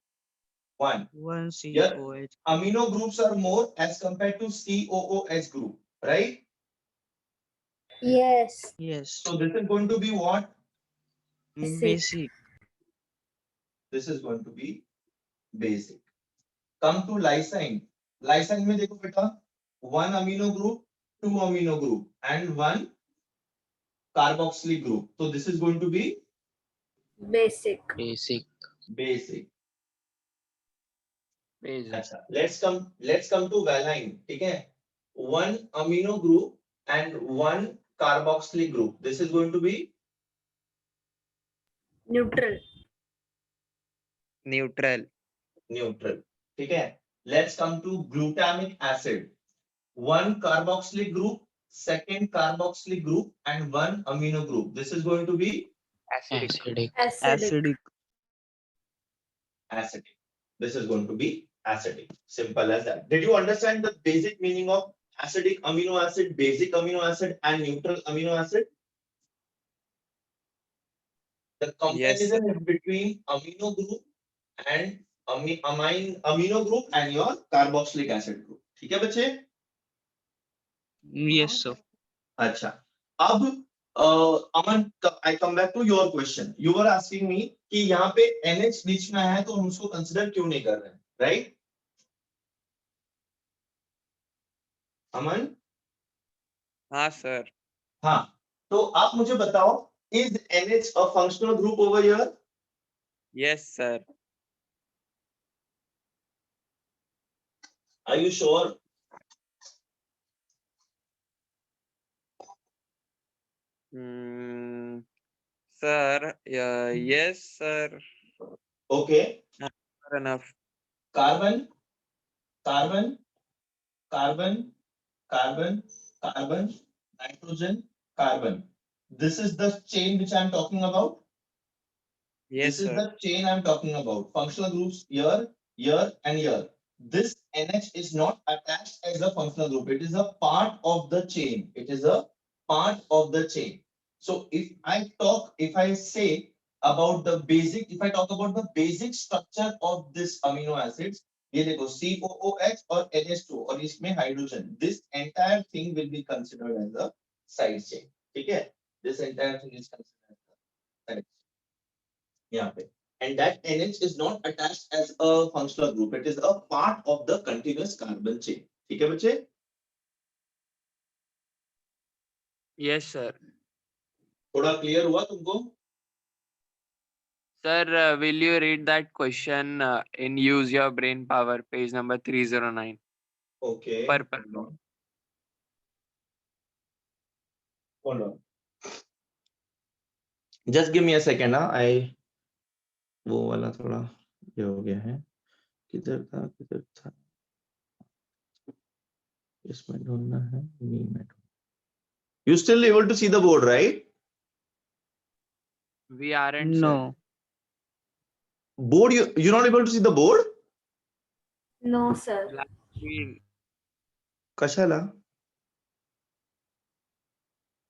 S1: 1.
S3: One
S1: Yeah.
S3: COH.
S1: Amino groups are more as compared to COOH group, right?
S2: Yes.
S3: Yes.
S1: So this is going to be what?
S3: Basic.
S1: This is going to be basic. Come to lysine. Lysine में देखो बेटा, 1 amino group, 2 amino group, and 1 carboxylic group. So this is going to be
S2: Basic.
S4: basic.
S1: basic.
S4: Basic.
S1: अच्छा, let's come to valine. ठीक है? 1 amino group and 1 carboxylic group. This is going to be
S2: Neutral.
S4: neutral.
S1: neutral. ठीक है. Let's come to glutamic acid. One carboxylic group, second carboxylic group, and one amino group. This is going to be
S4: Acidic.
S2: Acidic.
S1: acidic. This is going to be acidic. Simple as that. Did you understand the basic meaning of acidic amino acid, basic amino acid, and neutral amino acid? The
S4: Yes,
S1: comparison is between amino group and amino group and your carboxylic acid group. ठीक है बच्चे?
S3: Yes, sir.
S1: अच्छा. अब अमन, I come back to your question. You were asking me कि यहाँ पे NH बीच में है तो हम उसको कंसिडर क्यों नहीं कर रहे हैं, right? अमन?
S4: हाँ सर.
S1: हाँ. तो आप मुझे बताओ, is NH a functional group over here?
S4: Yes sir.
S1: Are you sure?
S4: Sir, yes sir.
S1: Okay.
S4: Fair enough.
S1: Carbon, carbon, carbon, carbon, carbon, nitrogen, carbon. This is the chain which I am talking about.
S4: Yes
S1: This is
S4: sir.
S1: the chain I'm talking about. Functional groups here, here, and here. This NH is not attached as a functional group. It is a part of the chain. It is a part of the chain. So if I talk about the basic structure of this amino acids, ये देखो COOH और NH2 और इसमें hydrogen. This entire thing will be considered as a side chain. ठीक है? This entire thing is considered as a side chain. यहाँ पे. And that NH is not attached as a functional group. It is a part of the continuous carbon chain. ठीक है बच्चे?
S4: Yes sir.
S1: थोड़ा clear हुआ तुमको?
S4: Sir, will you read that question in Use Your Brain Power, page number 309?
S1: Okay.
S4: Purple.
S1: Hold on. Just give me a second. वो वाला थोड़ा ये हो गया है. किधर था? इसमें ढूंढना है. You still able to see the board, right?
S4: We aren't sir.
S3: No.
S1: Board, you're not able to see the board?
S2: No, sir.
S4: Black screen.
S1: कशाला?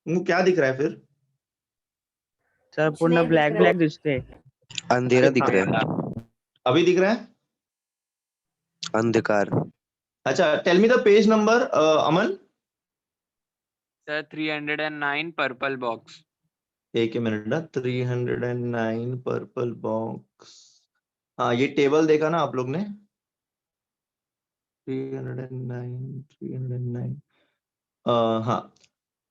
S1: वो क्या दिख रहा है फिर?
S3: सर
S2: कुछ
S3: पूर्ण
S2: नहीं दिख
S3: ब्लैक
S2: रहा।
S3: ब्लैक दिखते.
S6: अंधेरा दिख
S1: हाँ.
S6: रहा है.
S1: अभी दिख रहा है?
S6: अंधकार.
S1: अच्छा, tell me the page number, Aman.
S4: Sir, 309 purple box.
S1: एक मिनट ना. 309 पर्पल बॉक्स. हाँ, ये टेबल देखा ना आप लोग ने? 309. हाँ.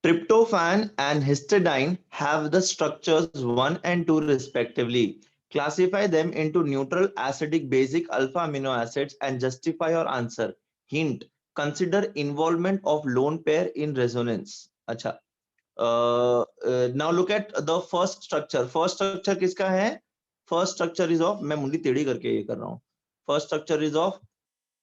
S1: Tryptophan and histidine have the structures 1 and 2 respectively. Classify them into neutral, acidic, basic, alpha amino acids and justify your answer. Hint: consider involvement of lone pair in resonance. अच्छा. Now look at the first structure. First structure किसका है? First structure is of, मैं मुंडी टेढ़ी करके ये कर रहा हूँ. First structure is of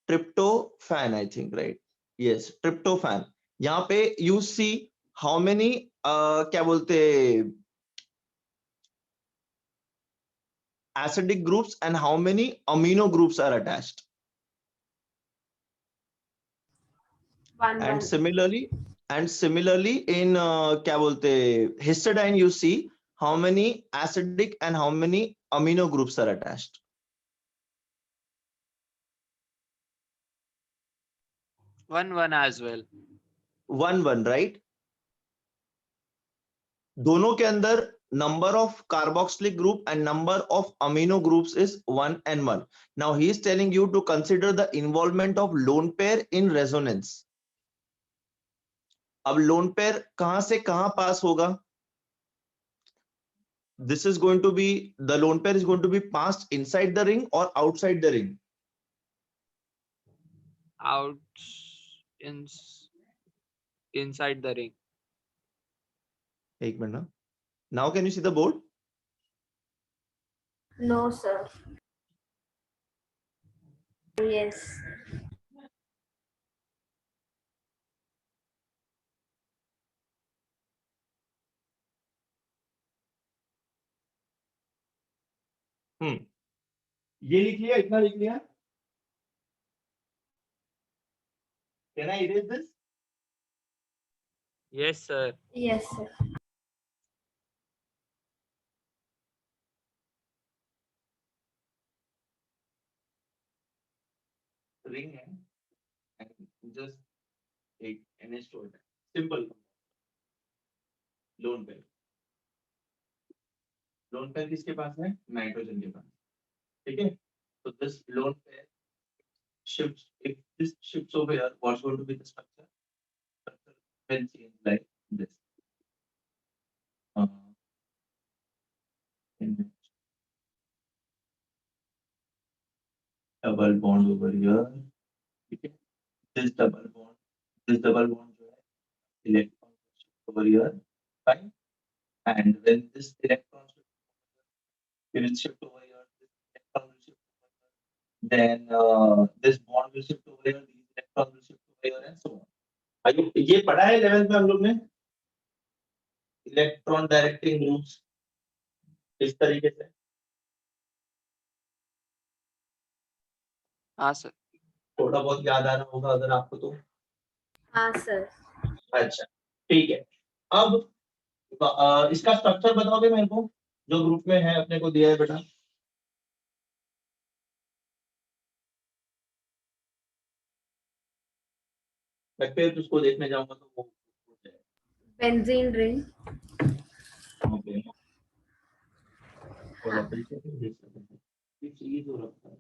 S1: tryptophan, I think, right? Yes, tryptophan. यहाँ पे you see how many क्या बोलते acidic groups and how many amino groups are attached.
S2: One.
S1: And similarly in क्या बोलते histidine, you see how many acidic and how many amino groups are attached.
S4: 1 as well.
S1: 1, right? दोनों के अंदर number of carboxylic group and number of amino groups is 1 and 1. Now he is telling you to consider the involvement of lone pair in resonance. अब lone pair कहां से कहां पास होगा? This is going to be, the lone pair is going to be passed inside the ring or outside the ring?
S4: Inside the ring.
S1: एक minute ना. Now can you see the board?
S2: No, sir. Yes.
S1: ये लिख लिया, इतना लिख लिया. Can I erase this?
S4: Yes, sir.
S2: Yes, sir.
S1: Ring है and just एक NH2 है. Simple. Lone pair. Lone pair किसके पास है? नाइट्रोजन के पास. ठीक है. So this lone pair shifts. If this shifts over here, what's going to be the structure? Structure will change like this. Double bond over here. ठीक है. This double bond जो है electron shift over here. Fine. And when this electron will shift over here, this electron will shift over here. Then this bond will shift over here, these electrons will shift over here, and so on. ये पढ़ा है 11th में हम लोग ने electron directing groups इस तरीके से.
S4: हाँ सर.
S1: थोड़ा बहुत याद आ रहा होगा अगर आपको तो.
S2: हाँ, sir.
S1: अच्छा, ठीक है. अब इसका स्ट्रक्चर बताओगे मेरे को, जो ग्रुप में है अपने को दिया है बेटा. मैं फिर उसको देखने जाऊंगा तो वो हो जाएगा.
S2: Benzene ring.
S1: ओके. थोड़ा फिर से देख सकते हैं. ये चाहिए तो रखता है.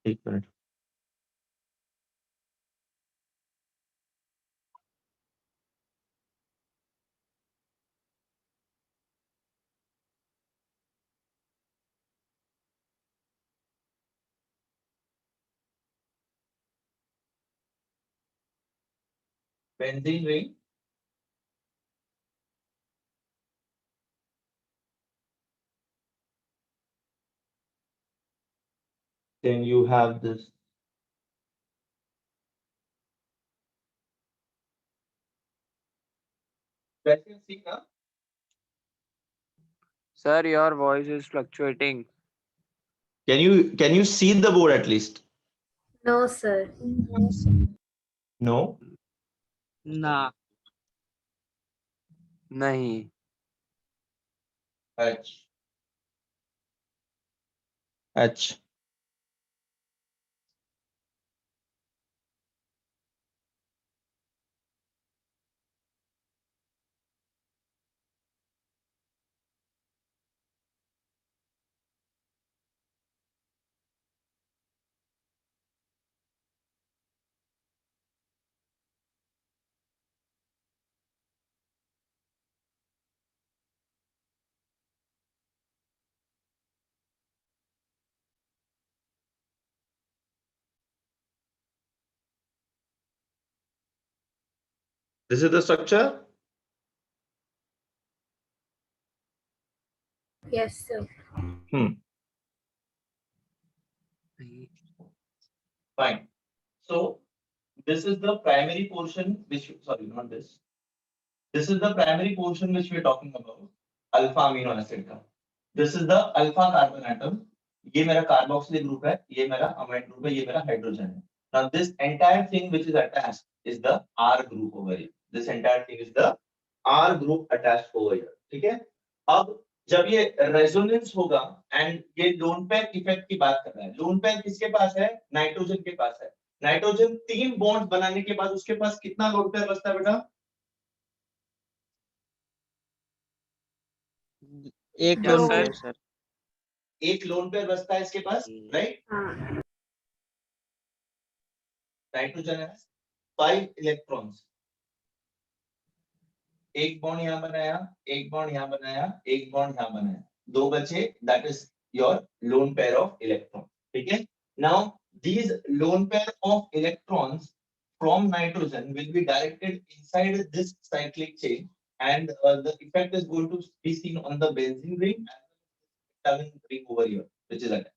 S1: एक minute. Benzene ring. Then you have this. Can see now?
S4: Sir, your voice is fluctuating.
S1: Can you see the board at least?
S2: No, sir.
S1: No.
S3: ना.
S4: नहीं.
S1: H. H. This is the structure.
S2: Yes, sir.
S1: Fine. So this is the primary portion which, sorry, not this. This is the primary portion which we are talking about. Alpha amino acid का. This is the alpha carbon atom. ये मेरा carboxylic group है, ये मेरा amide group है, ये मेरा hydrogen है. Now this entire thing which is attached is the R group over here. This entire thing is the R group attached over here. ठीक है? अब जब ये रेजोनेंस होगा एंड ये लोन पेयर इफेक्ट की बात कर रहा है. लोन पेयर किसके पास है? नाइट्रोजन के पास है. नाइट्रोजन 3 बॉन्ड बनाने के बाद उसके पास कितना लोन पेयर बचता है बेटा?
S3: एक
S2: दो.
S3: Lone pair sir.
S1: एक लोन पेयर बचता है इसके पास, राइट?
S2: हाँ.
S1: नाइट्रोजन है 5 इलेक्ट्रॉन्स. एक बॉन्ड यहां बनाया, एक बॉन्ड यहां बनाया, एक बॉन्ड यहां बनाया, दो बचे. That is your lone pair of electrons. Okay. Now these lone pair of electrons from nitrogen will be directed inside this cyclic chain, and the effect is going to be seen on the benzene ring and the ring over here, which is attached.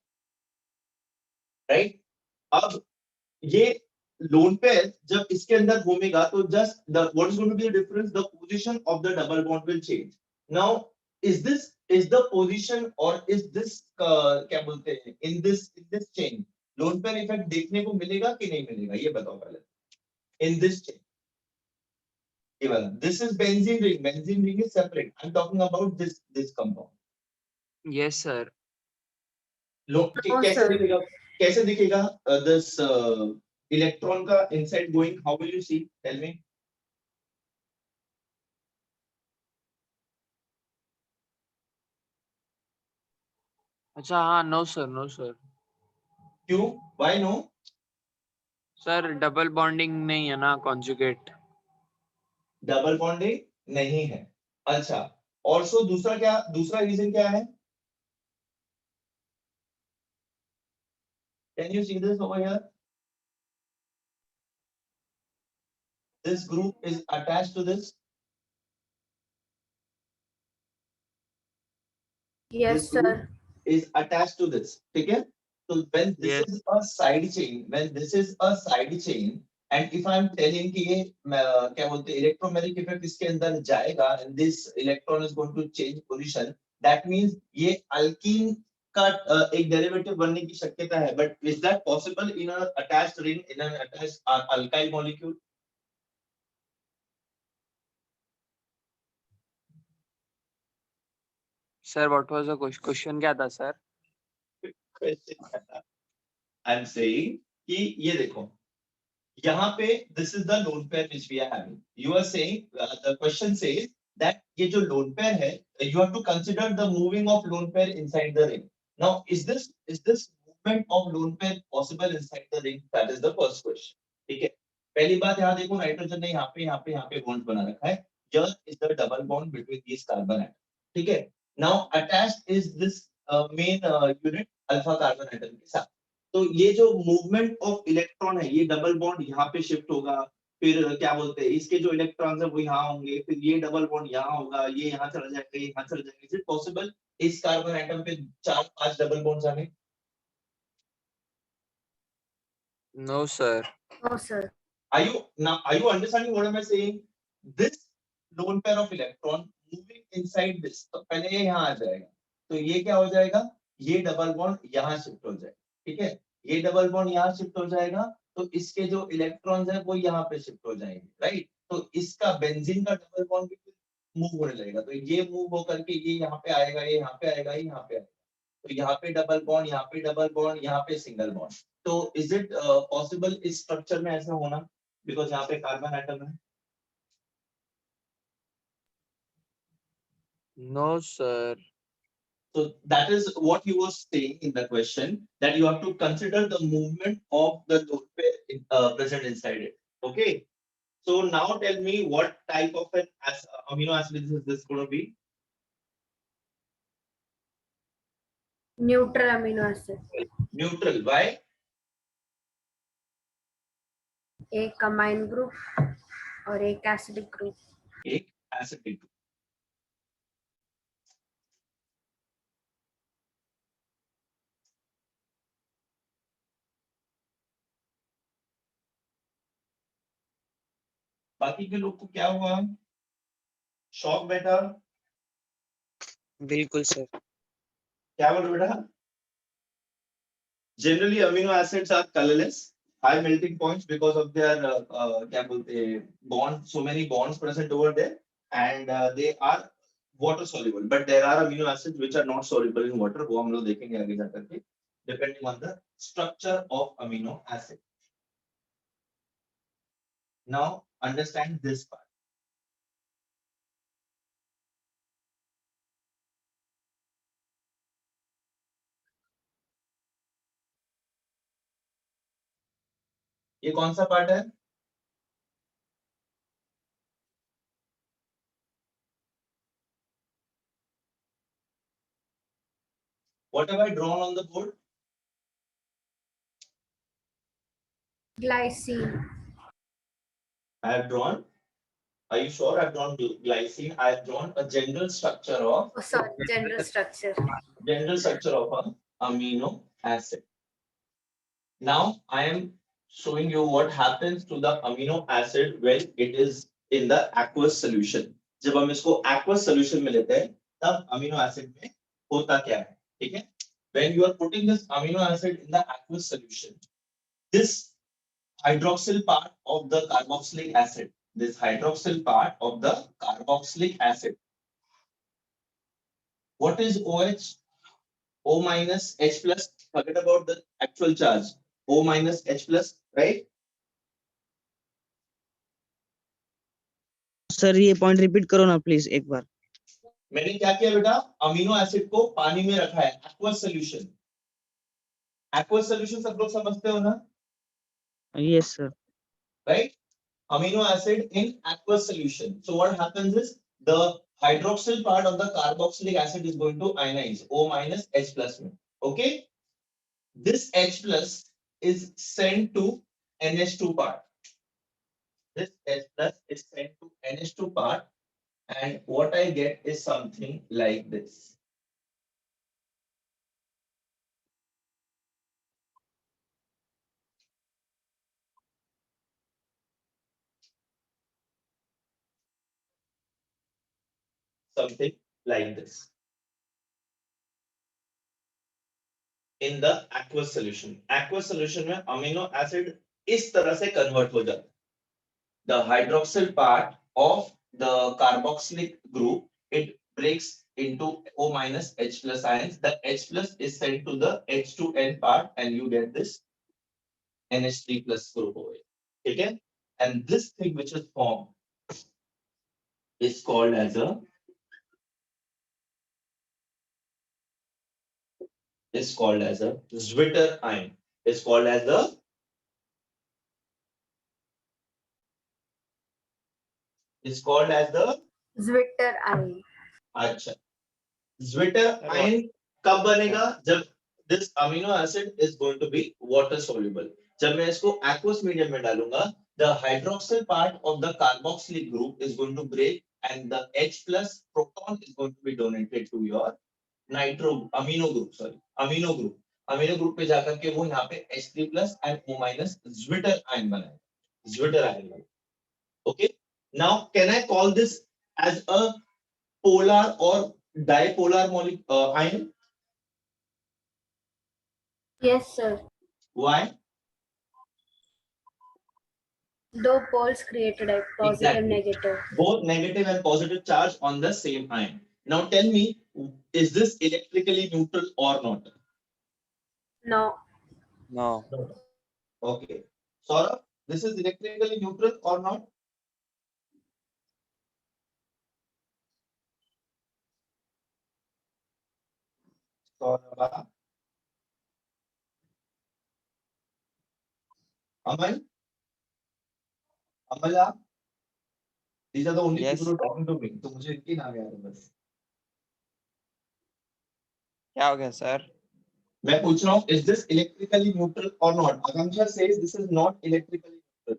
S1: Right. अब ये lone pair जब इसके अंदर घूमेगा तो just the what is going to be the difference, the position of the double bond will change. Now is the position और is this क्या बोलते हैं in this chain lone pair effect देखने को मिलेगा कि नहीं मिलेगा, ये बताओ पहले. इन दिस चेन ये वाला, this is benzene ring is separate. I am talking about this compound.
S4: Yes, sir.
S2: No,
S1: कैसे
S2: sir.
S1: दिखेगा, कैसे दिखेगा दिस इलेक्ट्रॉन का inside going, how will you see, tell me.
S4: अच्छा हाँ, no sir, no sir.
S1: क्यों, why no?
S4: Sir, double bonding नहीं है ना, conjugate.
S1: डबल बॉन्डिंग नहीं है. अच्छा, ऑल्सो दूसरा क्या, दूसरा रीजन क्या है? Can you see this over here? This group is attached to this.
S2: Yes, sir.
S1: is attached to this. ठीक है. So when this
S4: Yes.
S1: is a side chain, when this is a side chain, and if I am telling कि ये क्या बोलते हैं electromagnetic effect इसके अंदर जाएगा and this electron is going to change position, that means ये alkene का एक डेरिवेटिव बनने की शक्यता है. But is that possible in a attached ring, in an attached alkyl molecule?
S4: Sir, what was the question? क्या था sir?
S1: I'm saying कि ये देखो यहाँ पे this is the lone pair which we are having. You are saying the question says that ये जो lone pair है, you have to consider the moving of lone pair inside the ring. Now is this movement of lone pair possible inside the ring? That is the first question. ठीक है. पहली बात यहाँ देखो nitrogen ने यहाँ पे बॉन्ड बना रखा है. Here is the double bond between these carbon atoms. ठीक है. Now attached is this main unit alpha carbon atom के साथ. तो ये जो मूवमेंट ऑफ इलेक्ट्रॉन है, ये डबल बॉन्ड यहाँ पे शिफ्ट होगा, फिर क्या बोलते हैं इसके जो इलेक्ट्रॉन्स है वो यहाँ होंगे, फिर ये डबल बॉन्ड यहाँ होगा, ये यहाँ चला जाएगा, ये यहाँ चला जाएगा. इज इट पॉसिबल इस कार्बन एटम पे 4-5 डबल बॉन्ड्स आने?
S4: No sir.
S2: No, sir.
S1: Are you understanding what am I saying? This lone pair of electron moving inside this, तो पहले ये यहाँ आ जाएगा, तो ये क्या हो जाएगा, ये डबल बॉन्ड यहाँ शिफ्ट हो जाएगा. ठीक है. ये डबल बॉन्ड यहाँ शिफ्ट हो जाएगा, तो इसके जो इलेक्ट्रॉन्स है वो यहाँ पे शिफ्ट हो जाएंगे. राइट. तो इसका बेंजीन का डबल बॉन्ड भी मूव होने लगेगा, तो ये मूव होकर के ये यहाँ पे आएगा, ये यहाँ पे आएगा, ये यहाँ पे आएगा. तो यहाँ पे डबल बॉन्ड, यहाँ पे डबल बॉन्ड, यहाँ पे सिंगल बॉन्ड. तो इज इट पॉसिबल इस स्ट्रक्चर में ऐसा होना, बिकॉज यहाँ पे कार्बन एटम है?
S4: No sir.
S1: So that is what you were saying in the question, that you have to consider the movement of the lone pair present inside it. Okay. So now tell me what type of an amino acid is this going to be?
S2: Neutral amino acid.
S1: Neutral. Why?
S2: एक amine group और एक acidic group.
S1: एक acidic group. बाकी के लोग को क्या हुआ, शॉक बेटा?
S3: बिल्कुल सर.
S1: क्या बोल बेटा? Generally amino acids are colorless, high melting points because of their क्या बोलते हैं bond, so many bonds present over there, and they are water soluble. But there are amino acids which are not soluble in water. वो हम लोग देखेंगे आगे जाकर के, depending on the structure of amino acid. Now understand this part. ये कौन सा पार्ट है? What have I drawn on the board?
S2: Glycine.
S1: I have drawn. Are you sure I've drawn glycine? I have drawn a general structure of
S2: Oh, sorry, general structure.
S1: a amino acid. Now I am showing you what happens to the amino acid when it is in the aqueous solution. जब हम इसको aqueous solution में लेते हैं तब amino acid में होता क्या है, ठीक है? When you are putting this amino acid in the aqueous solution, this hydroxyl part of the carboxylic acid, what is OH? O minus H plus, forget about the actual charge. O minus H plus, right?
S3: Sir ये point repeat करो ना please एक बार.
S1: मैंने क्या किया बेटा, amino acid को पानी में रखा है, एक्वस सॉल्यूशन. एक्वस सॉल्यूशन सब लोग समझते हो ना?
S3: Yes sir.
S1: Right? Amino acid in aqueous solution. So what happens is the hydroxyl part of the carboxylic acid is going to ionize O minus H plus. Okay? This H plus is sent to NH2 part. This H plus is sent to NH2 part, and what I get is something like this. Something like this. In the aqueous solution. Aqueous solution में amino acid इस तरह से convert हो जाता है. The hydroxyl part of the carboxylic group, it breaks into O minus H plus ions. The H plus is sent to the H2N part, and you get this NH3 plus group over here. Okay? And this thing which is formed is called as a Zwitter ion. It's called as the
S2: Zwitter ion.
S1: अच्छा. Zwitter ion कब बनेगा? जब this amino acid is going to be water soluble. जब मैं इसको aqueous medium में डालूंगा, the hydroxyl part of the carboxylic group is going to break, and the H plus proton is going to be donated to your amino group. Amino group पे जाकर के वो यहाँ पे H3 plus and O minus Zwitter ion बनाएगा. Okay. Now can I call this as a polar or dipolar ion?
S2: Yes, sir.
S1: Why?
S2: Though poles created a positive,
S1: Exactly.
S2: negative.
S1: Both negative and positive charge on the same ion. Now tell me, is this electrically neutral or not?
S2: No.
S4: No.
S1: Okay. Saurabh, this is electrically neutral or not? Saurabh. Aman? Amala? These are the only
S4: Yes.
S1: people who are talking to me. तो मुझे इनकी नाम याद है बस.
S4: क्या हो गया सर?
S1: मैं पूछ रहा हूँ, is this electrically neutral or not? Akanksha says this is not electrically neutral.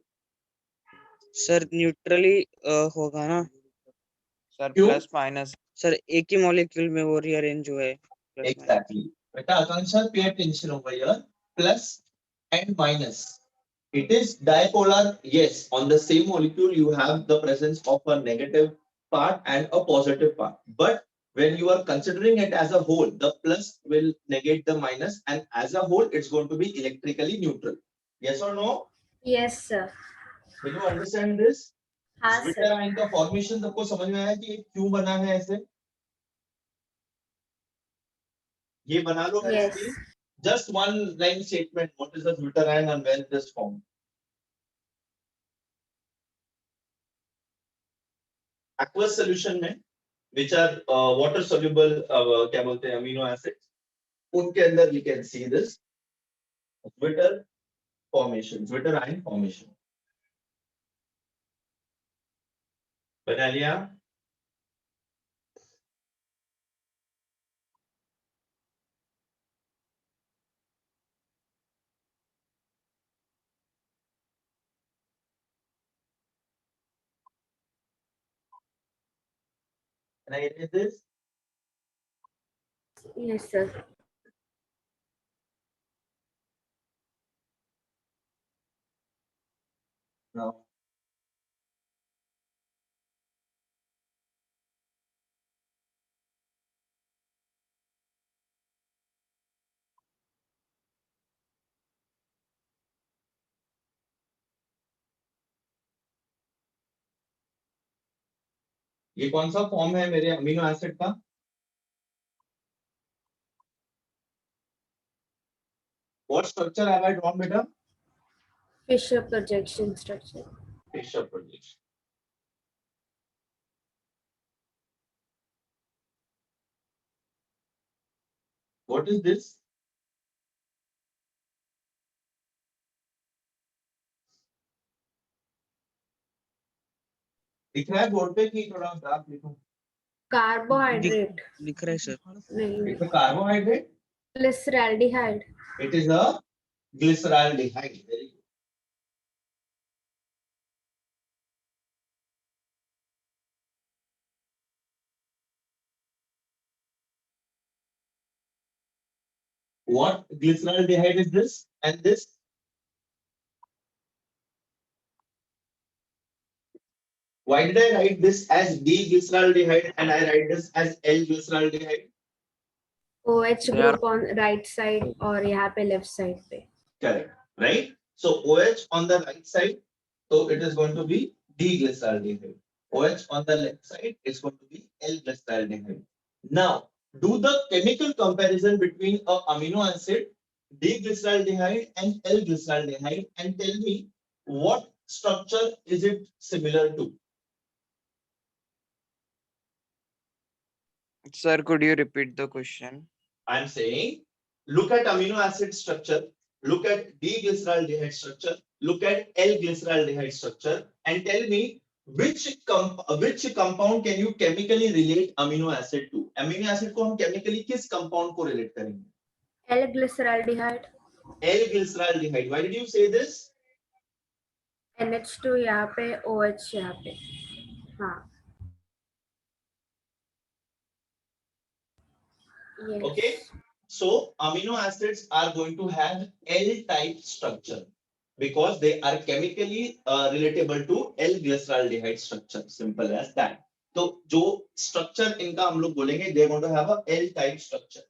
S3: Sir neutrally होगा ना
S4: सर
S1: क्यों?
S4: Plus minus.
S3: सर एक ही मॉलिक्यूल में वो रीअरेंज जो है plus minus.
S1: Exactly. Beta Akanksha, pay attention over here. Plus and minus. It is dipolar. Yes, on the same molecule you have the presence of a negative part and a positive part. But when you are considering it as a whole, the plus will negate the minus, and as a whole, it's going to be electrically neutral. Yes or no?
S2: Yes, sir.
S1: Will you understand this?
S2: हाँ
S1: Zwitter
S2: sir.
S1: ion का formation सबको समझ में आया कि ये क्यों बना है ऐसे? ये बना लो मेरे
S2: Yes.
S1: लिए. Just one line statement. What is the Zwitter ion and when it is formed? Aqueous solution में, which are water soluble, क्या बोलते हैं, amino acids, उनके अंदर we can see this Zwitter ion formation. बना लिया? Can I erase this?
S2: Yes, sir.
S1: No. ये कौन सा फॉर्म है मेरे अमीनो एसिड का? What structure have I drawn, beta?
S2: Fisher projection structure.
S1: Fisher projection. What is this? दिख रहा है बोर्ड पे कि थोड़ा ग्राफ लिखूं?
S2: Carbohydrate.
S3: दिख रहा है सर.
S2: नहीं,
S1: It's a carbohydrate.
S2: glyceraldehyde.
S1: It is a glyceraldehyde. Very good. What glyceraldehyde is this? And this? Why did I write this as D-glyceraldehyde and I write this as L-glyceraldehyde?
S2: OH
S4: They are-
S2: group on right side और यहाँ पे left side पे.
S1: Correct. Right? So OH on the right side, so it is going to be D-glyceraldehyde. OH on the left side is going to be L-glyceraldehyde. Now, do the chemical comparison between a amino acid D-glyceraldehyde and L-glyceraldehyde and tell me what structure is it similar to?
S4: Sir, could you repeat the question?
S1: I'm saying, look at amino acid structure, look at D-glyceraldehyde structure, look at L-glyceraldehyde structure, and tell me which compound can you chemically relate amino acid to? Amino acid को हम chemically किस compound को relate करेंगे?
S2: L-glyceraldehyde.
S1: L-glyceraldehyde. Why did you say this?
S2: NH2 यहाँ पे, OH यहाँ पे. हाँ. Yes.
S1: Okay. So amino acids are going to have L-type structure because they are chemically relatable to L-glyceraldehyde structure. Simple as that. तो जो structure इनका हम लोग बोलेंगे, they are going to have a L-type structure.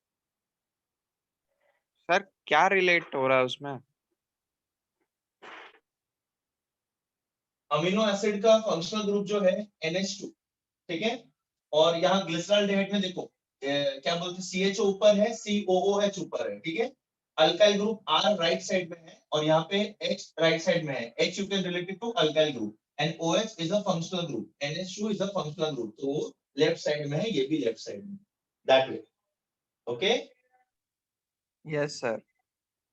S4: Sir, क्या relate हो रहा है उसमें?
S1: अमीनो एसिड का फंक्शनल ग्रुप जो है NH2, ठीक है, और यहाँ ग्लिसरॉल्डेहाइड में देखो क्या बोलते हैं, CHO ऊपर है, COOH ऊपर है, ठीक है, alkyl group R right side में है और यहाँ पे H राइट साइड में है. H you can relate it to alkyl group and OH is a functional group, NH2 is a functional group, तो लेफ्ट साइड में है, ये भी लेफ्ट साइड में, that way. Okay,
S4: Yes, sir.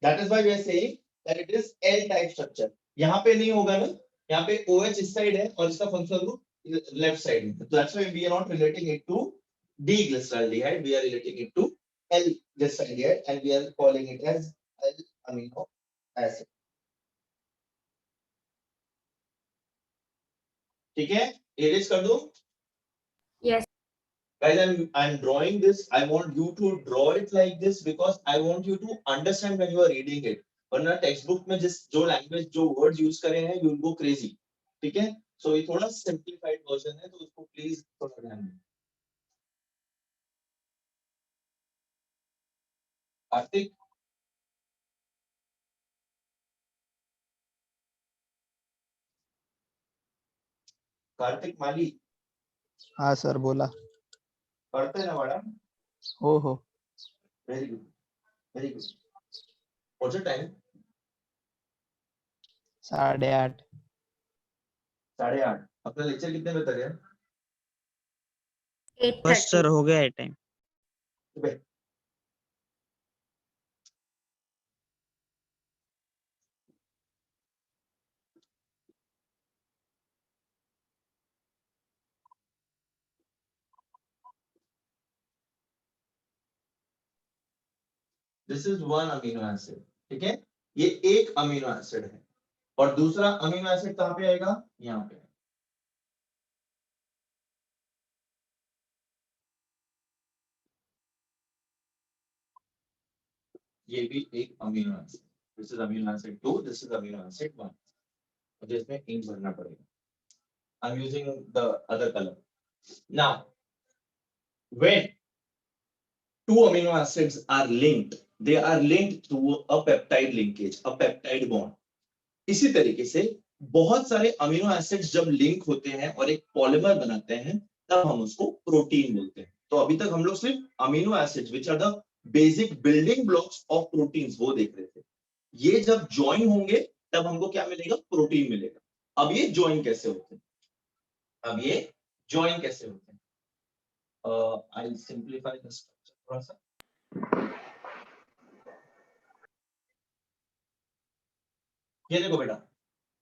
S1: that is why we are saying that it is L type structure. यहाँ पे नहीं होगा ना, यहाँ पे OH इस साइड है और इसका functional group left side. So that's why we are not relating it to D-glyceraldehyde. We are relating it to L-glyceraldehyde and we are calling it as L-amino acid. ठीक है? Erase कर दो.
S2: Yes.
S1: Guys, I'm drawing this. I want you to draw it like this because I want you to understand when you are reading it. वरना text में जिस जो language जो words use करे हैं, you will go crazy. ठीक है? So ये थोड़ा simplified version है, तो उसको प्लीज थोड़ा ध्यान दें. कार्तिक, कार्तिक माली
S6: हाँ सर बोला.
S1: पढ़ते ना मैडम.
S6: हो.
S1: Very good, very good. What's the time?
S6: 8:30.
S1: 8:30. अपना लेक्चर कितने बजे तक है?
S2: 8:30.
S3: बस सर हो गया है टाइम.
S1: सुबह. This is one amino acid, ठीक है, ये एक अमीनो एसिड है और दूसरा अमीनो एसिड कहाँ पे आएगा? यहाँ पे. ये भी एक amino acid, this is amino acid 2, this is amino acid 1, मुझे इसमें इंक भरना पड़ेगा. I am using the other colour. Now when two amino acids are linked, they are linked through a peptide linkage, a peptide bond. इसी तरीके से बहुत सारे amino acids जब लिंक होते हैं और एक पॉलीमर बनाते हैं तब हम उसको प्रोटीन बोलते हैं. तो अभी तक हम लोग सिर्फ amino acids which are the basic building blocks of proteins वो देख रहे थे. ये जब ज्वाइन होंगे तब हमको क्या मिलेगा? प्रोटीन मिलेगा. अब ये ज्वाइन कैसे होते हैं? I'll simplify the structure थोड़ा सा. ये देखो बेटा,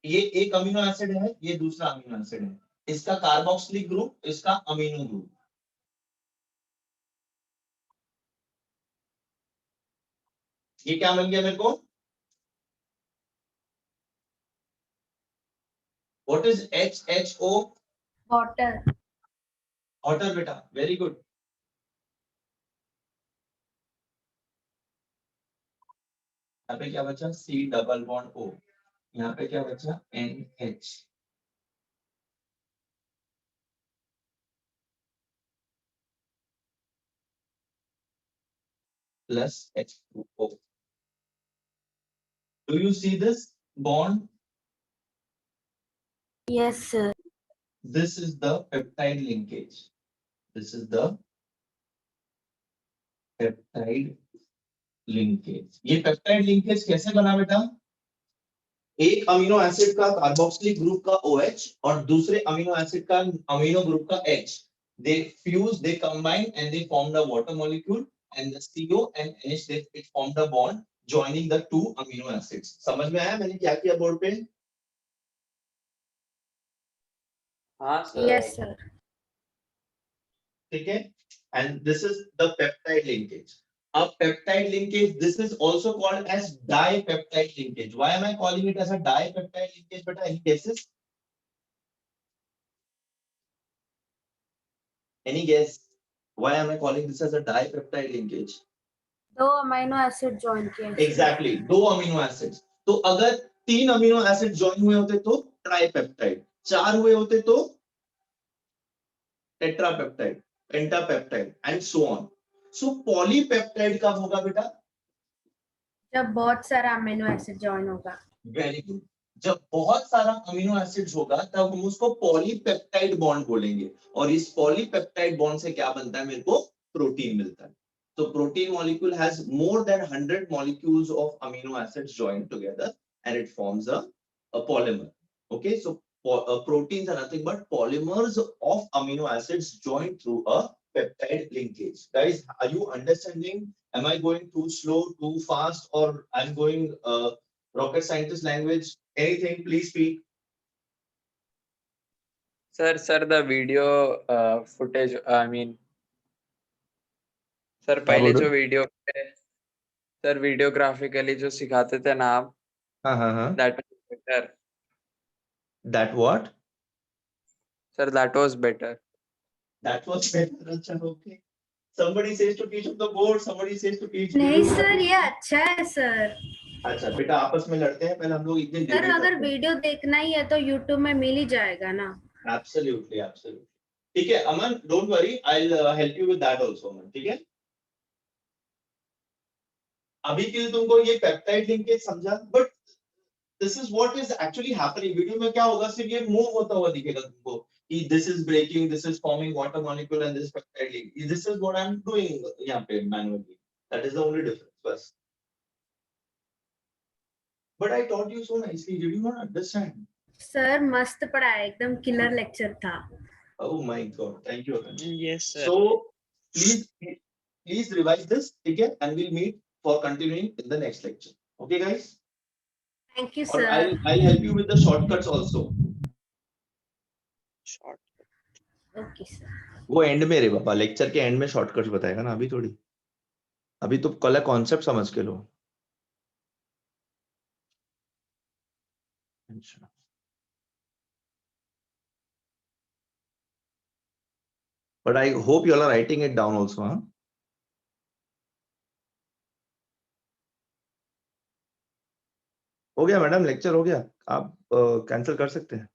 S1: ये एक अमीनो एसिड है, ये दूसरा अमीनो एसिड है. इसका कार्बोक्सिलिक ग्रुप, इसका अमीनो ग्रुप. ये क्या बन गया मेरे को? What is HHO?
S2: water.
S1: Water बेटा, वेरी गुड. यहाँ पे क्या बचा? C double bond O. यहाँ पे क्या बचा? NH. plus H2O. Do you see this bond?
S2: Yes, sir.
S1: This is the peptide linkage. This is the peptide linkage. ये peptide linkage कैसे बना बेटा? एक अमीनो एसिड का कार्बोक्सिलिक ग्रुप का OH और दूसरे अमीनो एसिड का अमीनो ग्रुप का H. They fuse, they combine, and they form the water molecule. And the CO and NH, it formed a bond joining the two amino acids. समझ में आया मैंने क्या किया बोर्ड पे?
S4: हाँ सर.
S2: Yes, sir.
S1: ठीक है. And this is the peptide linkage. A peptide linkage, this is also called as dipeptide linkage. Why am I calling it as a dipeptide linkage? Beta, any guesses? Any guess? Why am I calling this as a dipeptide linkage?
S2: दो amino acid join किए.
S1: Exactly, दो amino acids. तो अगर तीन amino acid join हुए होते तो tripeptide, चार हुए होते तो tetrapeptide, pentapeptide and so on. So polypeptide कब होगा बेटा?
S2: जब बहुत सारा अमीनो एसिड ज्वाइन होगा.
S1: Very good. जब बहुत सारा अमीनो एसिड्स होगा तब हम उसको पॉलीपेप्टाइड बॉन्ड बोलेंगे. और इस पॉलीपेप्टाइड बॉन्ड से क्या बनता है? मेरे को प्रोटीन मिलता है. So protein molecule has more than 100 molecules of amino acids joined together and it forms a polymer. Okay, so proteins are nothing but polymers of amino acids joined through a peptide linkage. Guys, are you understanding? Am I going too slow, too fast, or I'm going rocket scientist language? Anything, please speak.
S4: Sir, the video footage, I mean, sir पहले जो video पे sir वीडियोग्राफिकली जो सिखाते थे ना आप,
S1: हाँ.
S4: that was better.
S1: That what?
S4: Sir, that was better.
S1: That was better. अच्छा, okay. Somebody says to teach on the board, somebody says to teach.
S2: नहीं सर, ये अच्छा है सर.
S1: अच्छा बेटा, आपस में लड़ते हैं, पहले हम लोग एक दिन
S2: सर
S1: debate
S2: अगर
S1: करते हैं.
S2: वीडियो देखना ही है तो YouTube में मिल ही जाएगा ना.
S1: Absolutely, absolutely. ठीक है अमन, don't worry, I'll help you with that also, अमन. ठीक है. अभी के लिए तुमको ये पेप्टाइड लिंकेज समझा, but this is what is actually happening. Video में क्या होगा? सिर्फ ये मूव होता हुआ दिखेगा तुमको कि this is breaking, this is forming water molecule and this peptide link. This is what I am doing यहाँ पे manually. That is the only difference बस. But I taught you so nicely, did you not understand?
S2: Sir मस्त पढ़ाया, एकदम killer lecture था.
S1: Oh my god, thank you.
S3: Yes, sir.
S1: So please revise this, ठीक है, and we'll meet for continuing in the next lecture. Okay guys?
S2: Thank you
S1: और
S2: sir.
S1: I'll help you with the shortcuts also.
S3: Short.
S2: Okay sir.
S1: वो end में रे बाबा, lecture के end में shortcuts बताएगा ना, अभी थोड़ी. अभी तो कल कॉन्सेप्ट समझ के लो. अच्छा. But I hope you all are writing it down also, huh? हो गया मैडम, लेक्चर हो गया, आप कैंसिल कर सकते हैं।